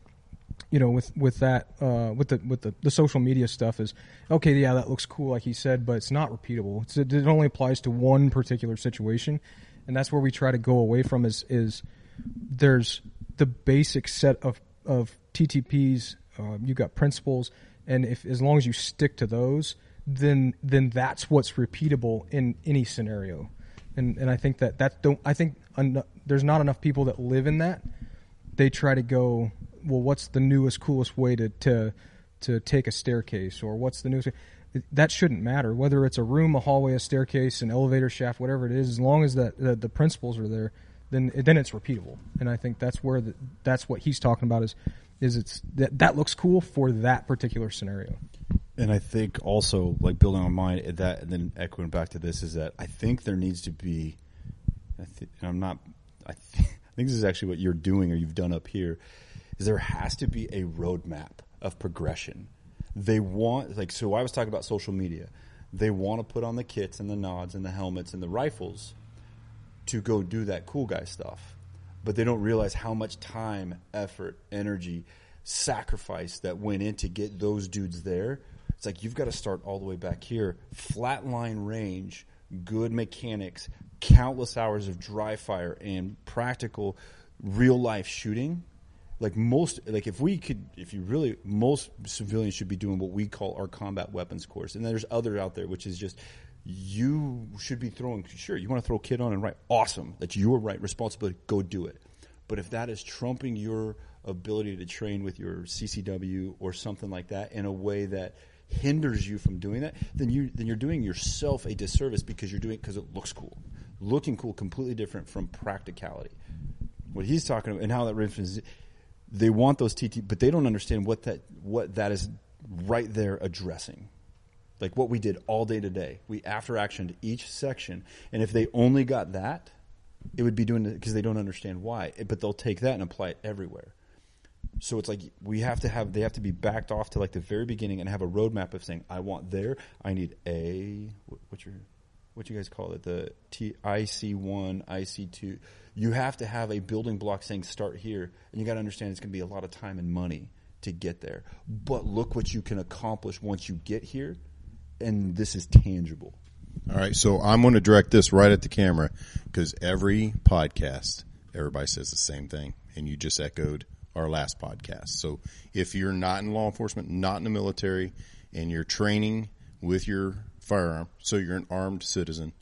with the social media stuff is, okay, yeah, that looks cool, like he said, but it's not repeatable. It only applies to one particular situation, and that's where we try to go away from is there's the basic set of TTPs. You've got principles, and as long as you stick to those, then that's what's repeatable in any scenario. And I think there's not enough people that live in that. They try to go, well, what's the newest, coolest way to take a staircase, or what's the newest? That shouldn't matter. Whether it's a room, a hallway, a staircase, an elevator shaft, whatever it is, as long as the principles are there, then it's repeatable. And I think that's where that's what he's talking about is it's that looks cool for that particular scenario. And I think also, like, building on mine, that, and then echoing back to this, is that I think there needs to be, I think this is actually what you're doing or you've done up here, is there has to be a roadmap of progression. They want, so I was talking about social media. They want to put on the kits and the nods and the helmets and the rifles to go do that cool guy stuff. But they don't realize how much time, effort, energy, sacrifice that went in to get those dudes there. It's like you've got to start all the way back here. Flatline range, good mechanics, countless hours of dry fire, and practical real life shooting. Most civilians should be doing what we call our combat weapons course. And there's others out there, which is just, you should be throwing, sure, you want to throw a kit on and right, awesome. That's your right responsibility, go do it. But if that is trumping your ability to train with your CCW or something like that in a way that hinders you from doing that, then you're doing yourself a disservice because you're doing it because it looks cool. Looking cool, completely different from practicality. What he's talking about and how that references, they want those TT, but they don't understand what that is right there addressing. Like what we did all day today. We after actioned each section, and if they only got that, it would be doing it because they don't understand why. But they'll take that and apply it everywhere. So it's like they have to be backed off to like the very beginning and have a roadmap of saying, I want there, I need what you guys call it, the IC1, IC2. You have to have a building block saying start here, and you got to understand it's going to be a lot of time and money to get there. But look what you can accomplish once you get here, and this is tangible. All right, so I'm going to direct this right at the camera because every podcast, everybody says the same thing, and you just echoed our last podcast. So if you're not in law enforcement, not in the military, and you're training with your firearm, so you're an armed citizen,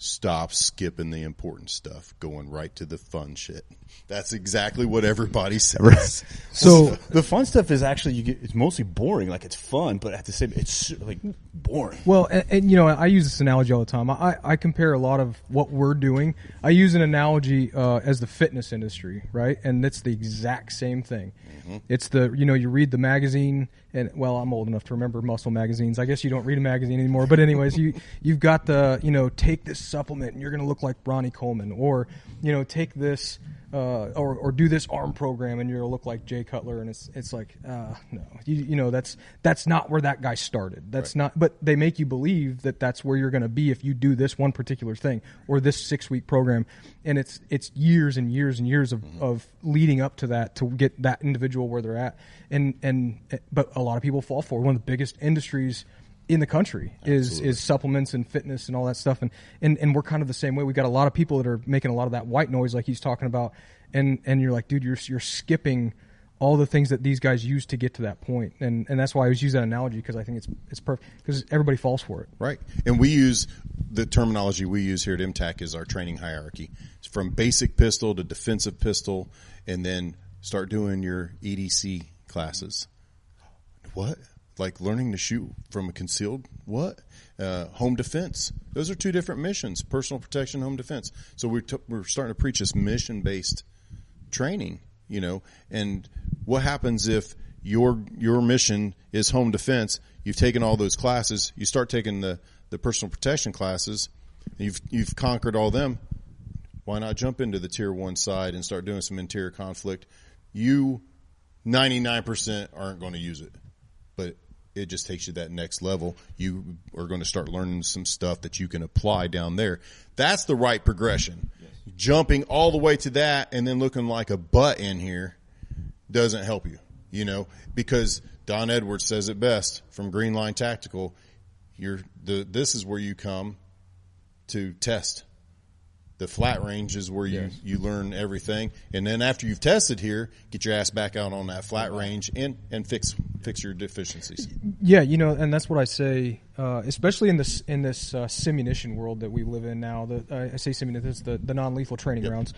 stop skipping the important stuff, going right to the fun shit. That's exactly what everybody says. So the fun stuff is actually it's mostly boring. Like it's fun, but at the same, it's like boring. Well, and you know, I use this analogy all the time. I compare a lot of what we're doing. I use an analogy as the fitness industry, right? And it's the exact same thing. Mm-hmm. It's you read the magazine, and well, I'm old enough to remember muscle magazines. I guess you don't read a magazine anymore, but anyways, you've got the take this supplement and you're going to look like Ronnie Coleman, or take this. Or do this arm program and you'll look like Jay Cutler, and it's like no, that's not where that guy started. That's not. But they make you believe that that's where you're going to be if you do this one particular thing or this 6-week program, and it's years and years and years of leading up to that to get that individual where they're at, but a lot of people fall for one of the biggest industries in the country is supplements and fitness and all that stuff, and we're kind of the same way. We got a lot of people that are making a lot of that white noise like he's talking about, and you're like, dude, you're skipping all the things that these guys use to get to that point, and that's why I always use that analogy, because I think it's perfect, because everybody falls for it. Right, and we use the terminology we use here at MTAC is our training hierarchy. It's from basic pistol to defensive pistol, and then start doing your EDC classes. What? Like learning to shoot from a concealed home defense. Those are two different missions: personal protection, home defense. So we're starting to preach this mission-based training, And what happens if your mission is home defense? You've taken all those classes. You start taking the personal protection classes. You've conquered all them. Why not jump into the tier 1 side and start doing some interior conflict? You 99% aren't going to use it, but it just takes you that next level. You are going to start learning some stuff that you can apply down there. That's the right progression. Yes. Jumping all the way to that and then looking like a butt in here doesn't help you, because Don Edwards says it best from Green Line Tactical. This is where you come to test. The flat range is where you learn everything, and then after you've tested here, get your ass back out on that flat range and fix your deficiencies. Yeah, and that's what I say, especially in this simunition world that we live in now. I say simunition, the non-lethal training grounds.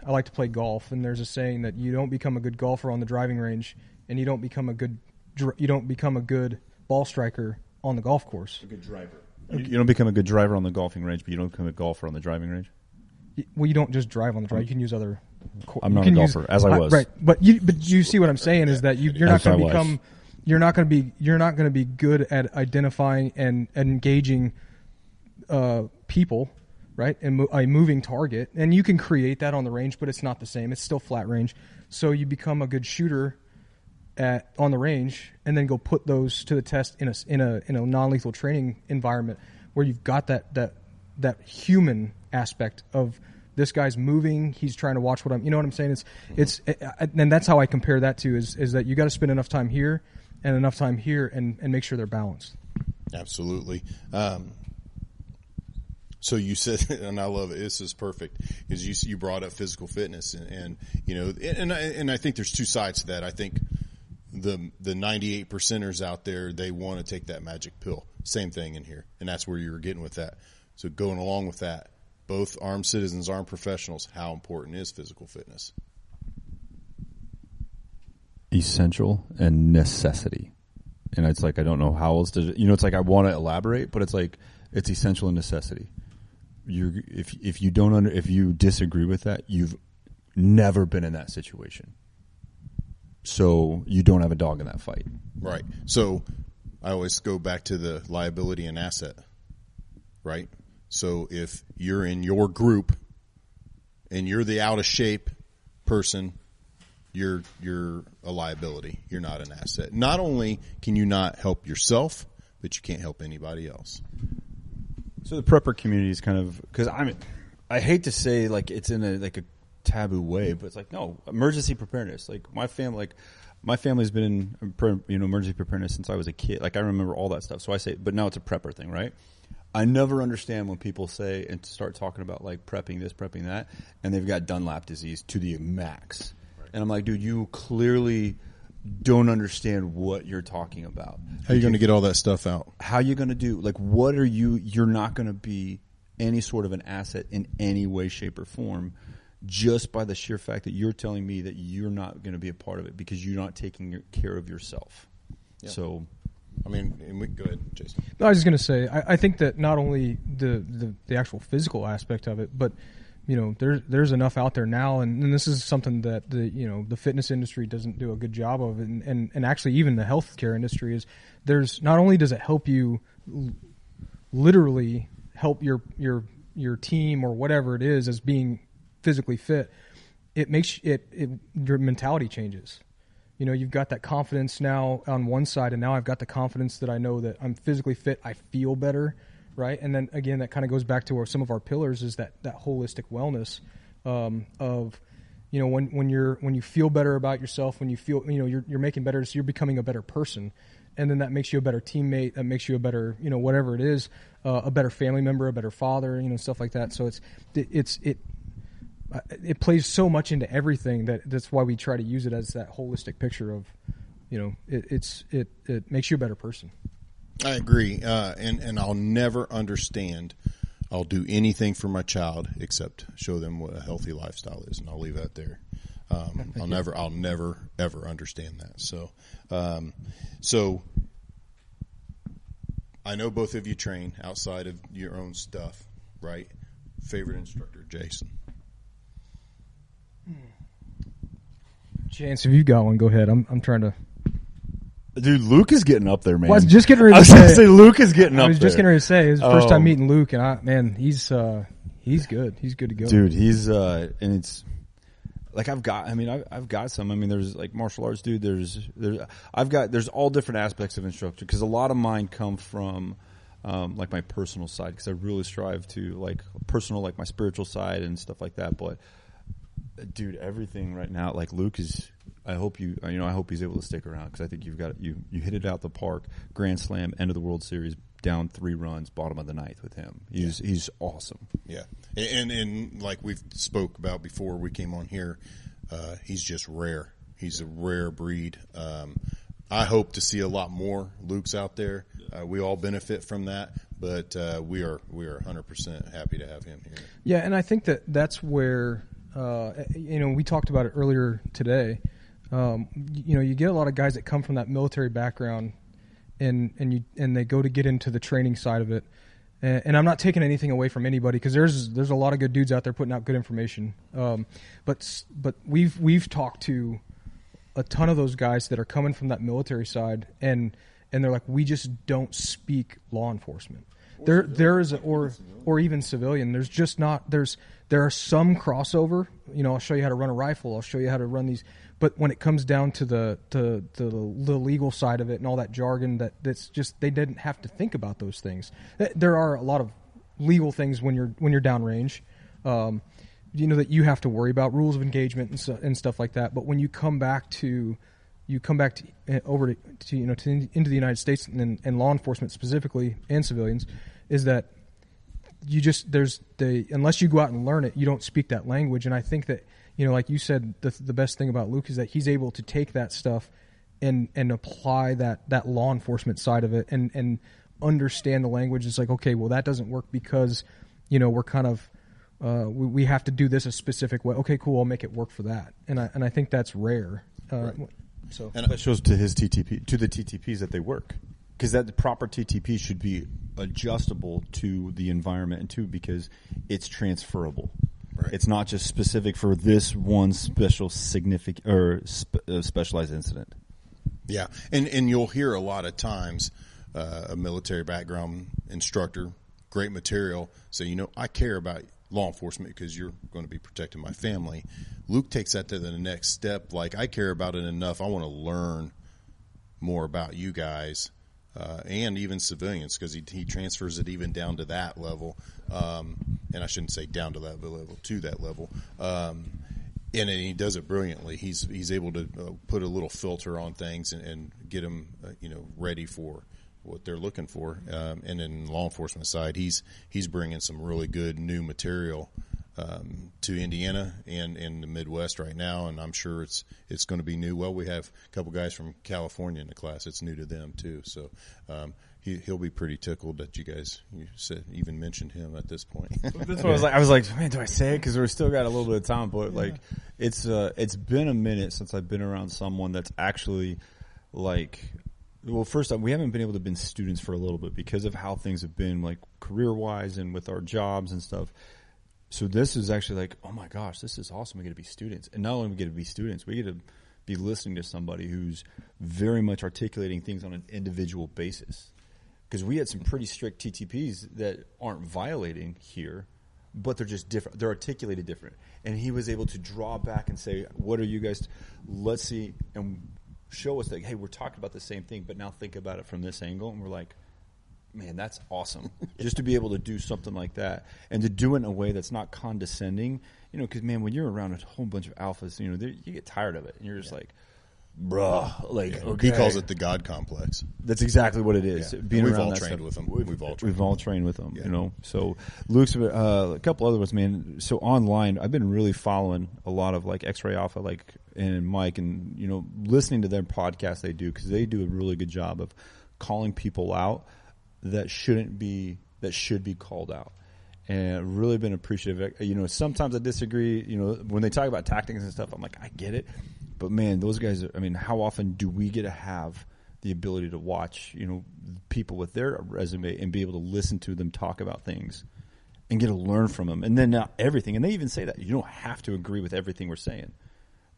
I like to play golf, and there's a saying that you don't become a good golfer on the driving range, and you don't become a good ball striker on the golf course. A good driver. You don't become a good driver on the golfing range, but you don't become a golfer on the driving range? Well, you don't just drive on the drive. You can use other... I'm not a golfer, as I was. Right, but you see what I'm saying is that you're not going to become... You're not going to be good at identifying and engaging people, right? And a moving target. And you can create that on the range, but it's not the same. It's still flat range. So you become a good shooter on the range, and then go put those to the test in a non-lethal training environment where you've got that human aspect of this guy's moving, he's trying to watch what I'm saying? And that's how I compare that to is that you got to spend enough time here and enough time here and make sure they're balanced. Absolutely. So you said, and I love it. This is perfect, because you brought up physical fitness, and I think there's two sides to that. I think the 98 percenters out there, they want to take that magic pill. Same thing in here, and that's where you were getting with that. So going along with that, both armed citizens, armed professionals, how important is physical fitness? Essential and necessity. And it's like, I don't know how else to, it's like I want to elaborate, but it's like it's essential and necessity. If you disagree with that, you've never been in that situation. So you don't have a dog in that fight. Right. So I always go back to the liability and asset, right? So if you're in your group and you're the out of shape person, you're a liability. You're not an asset. Not only can you not help yourself, but you can't help anybody else. So the prepper community is kind of, because I hate to say like it's in a taboo way, but it's like, no, emergency preparedness. Like my family's been in emergency preparedness since I was a kid. Like I remember all that stuff. So I say, but now it's a prepper thing, right? I never understand when people say and start talking about like prepping this, prepping that, and they've got Dunlap disease to the max. Right. And I'm like, dude, you clearly don't understand what you're talking about. How are you going to get all that stuff out? How are you going to do? Like, what are you? You're not going to be any sort of an asset in any way, shape, or form, just by the sheer fact that you're telling me that you're not going to be a part of it because you're not taking care of yourself. Yeah. So, I mean, go ahead, Jason. No, I was just going to say, I think that not only the actual physical aspect of it, but there's enough out there now, and this is something that the fitness industry doesn't do a good job of, and actually even the healthcare industry is there's not only does it help you literally help your team or whatever it is as being physically fit, it makes your mentality changes. You've got that confidence now on one side, and now I've got the confidence that I know that I'm physically fit. I feel better, right? And then again, that kind of goes back to where some of our pillars is that holistic wellness of when you feel better about yourself, when you feel you're making better, so you're becoming a better person, and then that makes you a better teammate. That makes you a better whatever it is, a better family member, a better father, stuff like that. So it plays so much into everything that's why we try to use it as that holistic picture of, it makes you a better person. I agree. And I'll never understand. I'll do anything for my child except show them what a healthy lifestyle is. And I'll leave that there. I'll never ever understand that. So I know both of you train outside of your own stuff, right? Favorite instructor, Jason. Chance, if you got one, go ahead. I'm trying to. Dude, Luke is getting up there, man. Well, I was just getting ready to say Luke is getting up there. I was just getting ready to say, it was the first time meeting Luke, and he's good. He's good to go. Dude, he's and it's like I've got some. I mean, there's like martial arts, dude. There's all different aspects of instructor because a lot of mine come from like my personal side because I really strive to like my spiritual side and stuff like that. But dude, everything right now, like Luke is. I hope he's able to stick around because I think you hit it out the park. Grand Slam, end of the World Series, down 3 runs, bottom of the 9th with him. He's awesome. Yeah, and like we've spoke about before we came on here, he's just rare. He's a rare breed. I hope to see a lot more Lukes out there. We all benefit from that, but we are 100% happy to have him here. Yeah, and I think that's where we talked about it earlier today. You get a lot of guys that come from that military background, and they go to get into the training side of it. And I'm not taking anything away from anybody because there's a lot of good dudes out there putting out good information. But we've talked to a ton of those guys that are coming from that military side, and they're like, we just don't speak law enforcement. There is or even civilian. There's just not there are some crossover. I'll show you how to run a rifle. I'll show you how to run these. But when it comes down to the legal side of it and all that jargon, that's just they didn't have to think about those things. There are a lot of legal things when you're downrange, that you have to worry about rules of engagement and stuff like that. But when you come back into the United States and law enforcement specifically and civilians, is that unless you go out and learn it, you don't speak that language. And I think that, like you said, the best thing about Luke is that he's able to take that stuff and apply that law enforcement side of it and understand the language. It's like, okay, well, that doesn't work because, we're kind of, we have to do this a specific way. Okay, cool. I'll make it work for that. And I think that's rare. Right. So that shows to the TTPs that they work. Because that proper TTP should be adjustable to the environment and too because it's transferable. Right. It's not just specific for this one specialized incident. Yeah, and you'll hear a lot of times a military background instructor, great material, say, I care about law enforcement because you're going to be protecting my family. Luke takes that to the next step. Like, I care about it enough. I want to learn more about you guys. And even civilians, because he transfers it even down to that level. And I shouldn't say down to that level, to that level. And he does it brilliantly. He's able to put a little filter on things and get them, ready for what they're looking for. And in law enforcement side, he's bringing some really good new material to Indiana and in the Midwest right now, and I'm sure it's going to be new. Well, we have a couple guys from California in the class. It's new to them too, so he'll be pretty tickled that you even mentioned him at this point. That's what I was like, man, do I say it? Because we still got a little bit of time, but like it's been a minute since I've been around someone that's actually like. Well, first off, we haven't been able to be students for a little bit because of how things have been, like career-wise and with our jobs and stuff. So this is actually like, oh my gosh, this is awesome. We get to be students. And not only we get to be students, we get to be listening to somebody who's very much articulating things on an individual basis. Because we had some pretty strict TTPs that aren't violating here, but they're just different. They're articulated different. And he was able to draw back and say, what are you guys, let's see, and show us that, hey, we're talking about the same thing, but now think about it from this angle. And we're like, man, that's awesome. Just to be able to do something like that and to do it in a way that's not condescending, because, man, when you're around a whole bunch of alphas, you get tired of it. And you're just like, bruh. Like, okay. He calls it the God complex. That's exactly what it is. Yeah. Being we've around all that trained stuff. with him. We've all trained with them, So Luke's, a couple other ones, man. So online, I've been really following a lot of like X-Ray Alpha, and Mike, and listening to their podcast they do, because they do a really good job of calling people out that should be called out. And I've really been appreciative. Sometimes I disagree. When they talk about tactics and stuff, I'm like, I get it. But man, those guys, how often do we get to have the ability to watch, people with their resume and be able to listen to them talk about things and get to learn from them? And then now everything, and they even say that you don't have to agree with everything we're saying,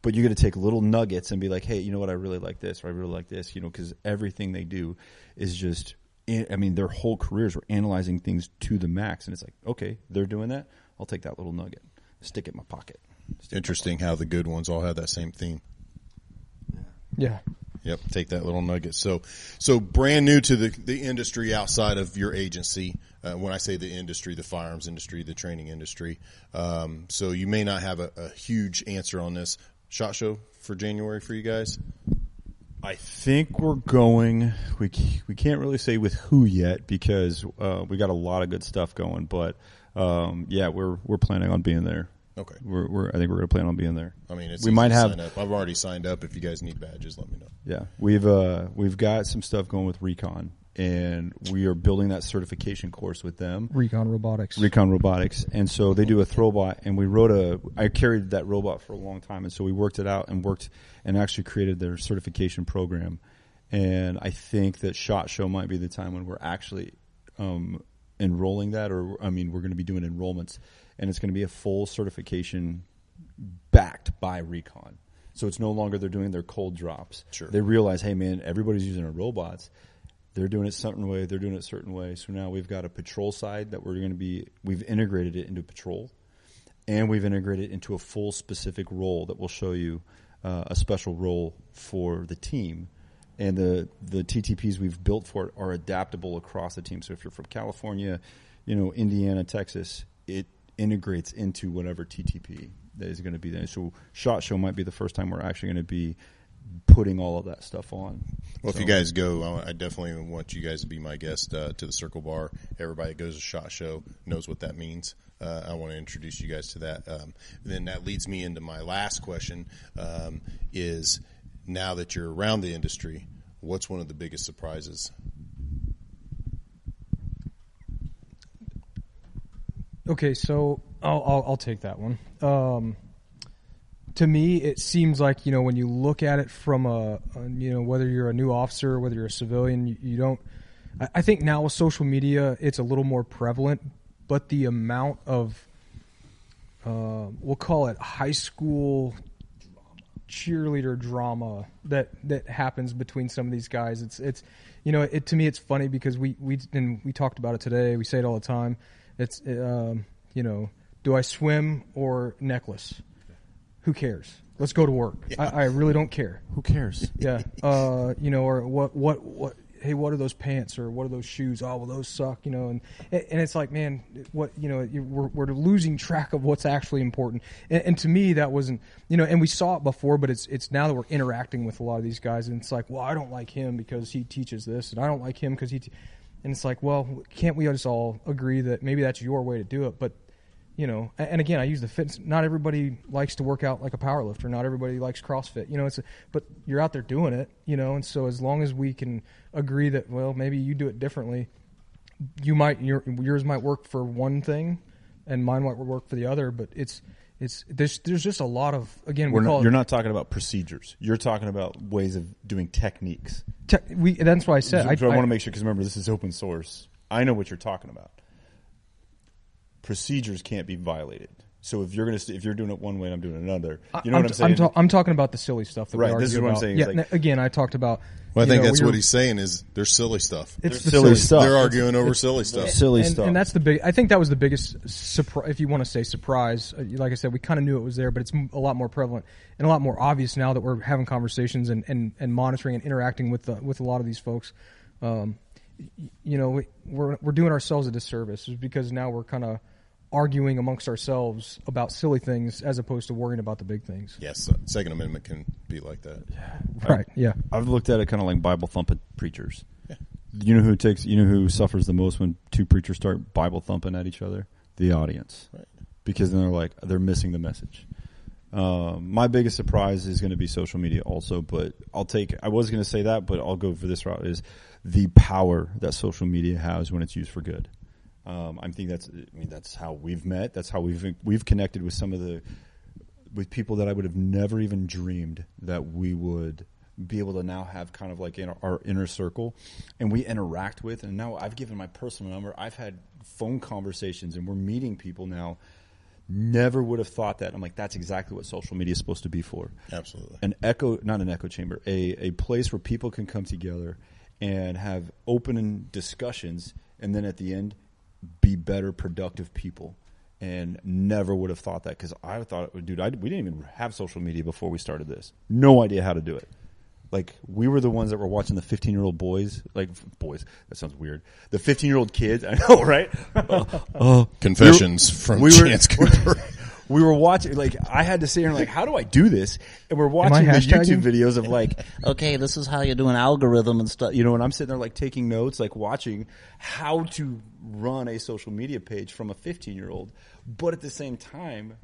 but you're going to take little nuggets and be like, hey, you know what? I really like this, or I really like this, because everything they do is just, their whole careers are analyzing things to the max. And it's like, okay, they're doing that. I'll take that little nugget, stick it in my pocket. Interesting how the good ones all have that same theme. Yeah. Yep. Take that little nugget. So brand new to the industry outside of your agency. When I say the industry, the firearms industry, the training industry. So you may not have a huge answer on this. SHOT Show for January for you guys? I think we're going. We can't really say with who yet because we got a lot of good stuff going. But we're planning on being there. Okay. I think we're going to plan on being there. We might have. Sign up. I've already signed up. If you guys need badges, let me know. Yeah, we've got some stuff going with Recon, and we are building that certification course with them. Recon Robotics, and so they do a throwbot, and I carried that robot for a long time, and so we worked it out and actually created their certification program. And I think that SHOT Show might be the time when we're actually enrolling that, or we're going to be doing enrollments. And it's going to be a full certification backed by Recon. So it's no longer they're doing their cold drops. Sure. They realize, hey, man, everybody's using our robots. They're doing it a certain way. They're doing it a certain way. So now we've got a patrol side that we've integrated it into patrol. And we've integrated it into a full specific role that will show you a special role for the team. And the TTPs we've built for it are adaptable across the team. So if you're from California, Indiana, Texas, it integrates into whatever TTP that is going to be there. So SHOT Show might be the first time we're actually going to be putting all of that stuff on. Well, if you guys go, I definitely want you guys to be my guest to the Circle Bar. Everybody that goes to SHOT Show knows what that means. I want to introduce you guys to that. Then that leads me into my last question is, now that you're around the industry, what's one of the biggest surprises? Okay, so I'll take that one. To me, it seems like, when you look at it from whether you're a new officer, whether you're a civilian, you don't. I think now with social media, it's a little more prevalent, but the amount of we'll call it high school cheerleader drama that happens between some of these guys, it's to me it's funny because we talked about it today. We say it all the time. It's, do I swim or necklace? Who cares? Let's go to work. Yeah. I really don't care. Who cares? Yeah. Or what, hey, what are those pants or what are those shoes? Oh, well, those suck, and it's like, man, we're losing track of what's actually important. And to me, that wasn't, and we saw it before, but it's now that we're interacting with a lot of these guys and it's like, well, I don't like him because he teaches this and I don't like him because and it's like, well, can't we just all agree that maybe that's your way to do it? But you know, and again, I use the fitness. Not everybody likes to work out like a powerlifter. Not everybody likes CrossFit. You know, but you're out there doing it. You know, and so as long as we can agree that, well, maybe you do it differently, yours might work for one thing, and mine might work for the other. But there's just a lot of, again, you're not talking about procedures. You're talking about ways of doing techniques. That's why I said I want to make sure, because remember, this is open source. I know what you're talking about. Procedures can't be violated. So if you're doing it one way and I'm doing another, you know what I'm saying? I'm talking about the silly stuff that we argue about. This is what I'm saying. Yeah, again, I talked about. Well, I think that's what he's saying is there's silly stuff. It's the silly stuff. They're arguing over silly stuff. Stuff. And that's the big. I think that was the biggest surprise, if you want to say surprise. Like I said, we kind of knew it was there, but it's a lot more prevalent and a lot more obvious now that we're having conversations and monitoring and interacting with a lot of these folks. You know, we're doing ourselves a disservice because now we're kind of arguing amongst ourselves about silly things as opposed to worrying about the big things. Yes, Second Amendment can be like that. Right. Yeah. I've looked at it kind of like Bible thumping preachers. Yeah. You know who suffers the most when two preachers start Bible thumping at each other? The audience. Right. Because then they're missing the message. My biggest surprise is going to be social media also, but I was going to say that, but I'll go for this route, is the power that social media has when it's used for good. I think that's how we've met. That's how we've connected with people that I would have never even dreamed that we would be able to now have kind of like in our inner circle, and we interact with. And now I've given my personal number. I've had phone conversations, and we're meeting people now. Never would have thought that. I'm like, that's exactly what social media is supposed to be for. Absolutely. Not an echo chamber, a place where people can come together and have open discussions, and then at the end, be better, productive people. And never would have thought that, because I thought, we didn't even have social media before we started this. No idea how to do it. Like, we were the ones that were watching the 15-year-old boys. That sounds weird. The 15-year-old kids, I know, right? Confessions from Chance Cooper. We were watching, I had to sit here and how do I do this? And we're watching the YouTube videos of okay, this is how you do an algorithm and stuff. You know, and I'm sitting there taking notes, watching how to run a social media page from a 15-year-old. But at the same time,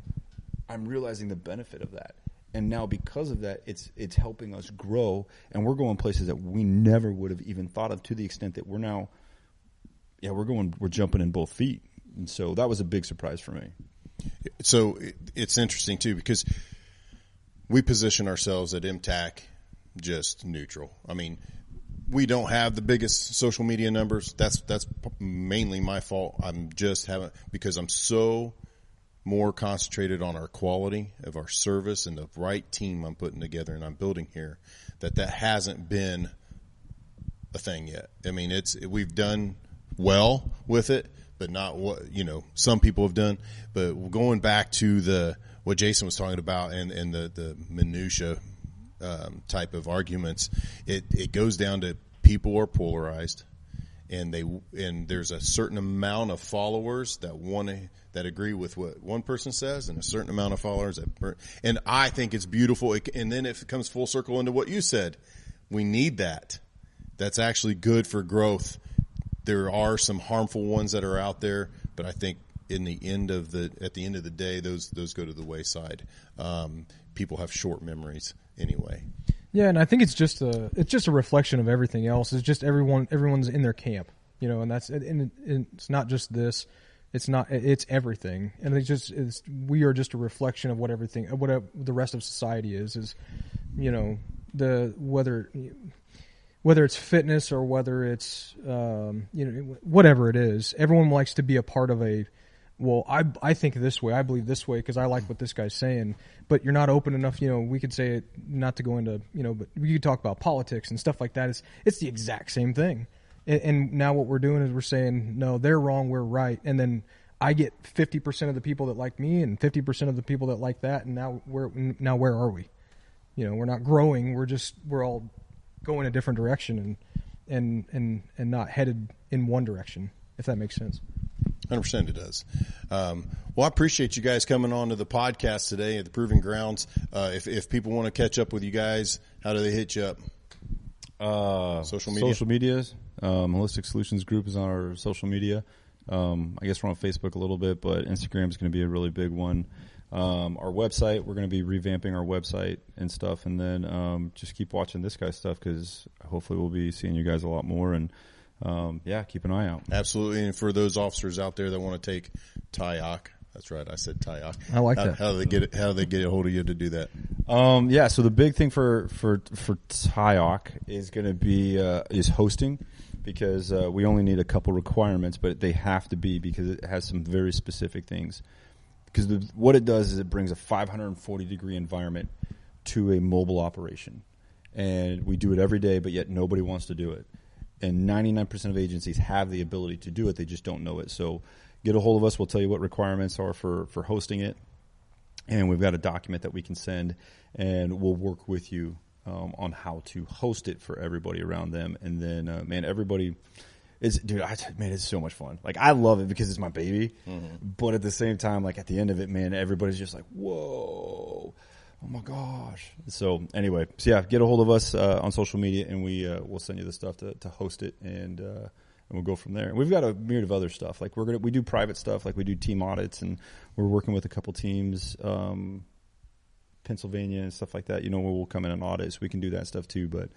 I'm realizing the benefit of that. And now because of that, it's helping us grow, and we're going places that we never would have even thought of, to the extent that we're now, we're jumping in both feet. And so that was a big surprise for me. So it's interesting too, because we position ourselves at MTAC just neutral. I mean, we don't have the biggest social media numbers. That's mainly my fault. Because I'm so more concentrated on our quality of our service and the right team I'm putting together and I'm building here, that hasn't been a thing yet. I mean, we've done well with it, but not what, some people have done. But going back to what Jason was talking about and the minutia type of arguments, it goes down to people are polarized, and there's a certain amount of followers that agree with what one person says, and a certain amount of followers and I think it's beautiful. And then if it comes full circle into what you said, we need that. That's actually good for growth. There are some harmful ones that are out there, but I think at the end of the day, those go to the wayside. People have short memories anyway. Yeah, and I think it's just a reflection of everything else. It's just everyone's in their camp, and it's not just this. It's everything, and we are just a reflection of what the rest of society is. Whether it's fitness or whether it's whatever it is, everyone likes to be a part of I think this way, I believe this way because I like what this guy's saying. But you're not open enough. We could say it, not to go into but we could talk about politics and stuff like that. It's the exact same thing. And now what we're doing is we're saying, no, they're wrong, we're right. And then I get 50% of the people that like me and 50% of the people that like that. And now where are we? We're not growing. We're all going a different direction and not headed in one direction, if that makes sense. 100% it does. Well, I appreciate you guys coming on to the podcast today at the Proving Grounds. If people want to catch up with you guys, how do they hit you up? Social medias. Holistic Solutions Group is on our social media. I guess we're on Facebook a little bit, but Instagram is going to be a really big one. Our website, we're going to be revamping our website and stuff, and then just keep watching this guy's stuff because hopefully we'll be seeing you guys a lot more. And yeah, keep an eye out. Absolutely. And for those officers out there that want to take TIOC, that's right, I said TIOC. I like that. How do they get it? How do they get a hold of you to do that? Yeah, so the big thing for TIOC is going to be is hosting, because we only need a couple requirements, but they have to be because it has some very specific things. Because what it does is it brings a 540-degree environment to a mobile operation. And we do it every day, but yet nobody wants to do it. And 99% of agencies have the ability to do it. They just don't know it. So get a hold of us. We'll tell you what requirements are for hosting it. And we've got a document that we can send, and we'll work with you on how to host it for everybody around them. And then, man, everybody... it's so much fun. Like, I love it because it's my baby, but at the same time, like, at the end of it, man, everybody's just like, whoa, oh my gosh. So anyway, yeah, get a hold of us on social media, and we'll send you the stuff to host it, and we'll go from there. And we've got a myriad of other stuff. Like, we do private stuff, like we do team audits, and we're working with a couple teams, Pennsylvania and stuff like that, where we'll come in and audit, so we can do that stuff too. But,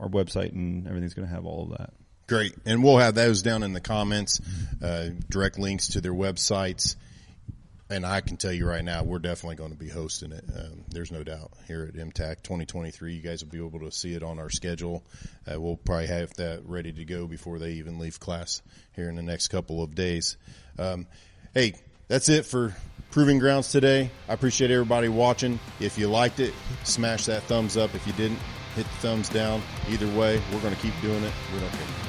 our website and everything's going to have all of that. Great. And we'll have those down in the comments, direct links to their websites. And I can tell you right now, we're definitely going to be hosting it. There's no doubt here at MTAC 2023. You guys will be able to see it on our schedule. We'll probably have that ready to go before they even leave class here in the next couple of days. Hey, that's it for Proving Grounds today. I appreciate everybody watching. If you liked it, smash that thumbs up. If you didn't, hit the thumbs down. Either way, we're going to keep doing it. We don't care.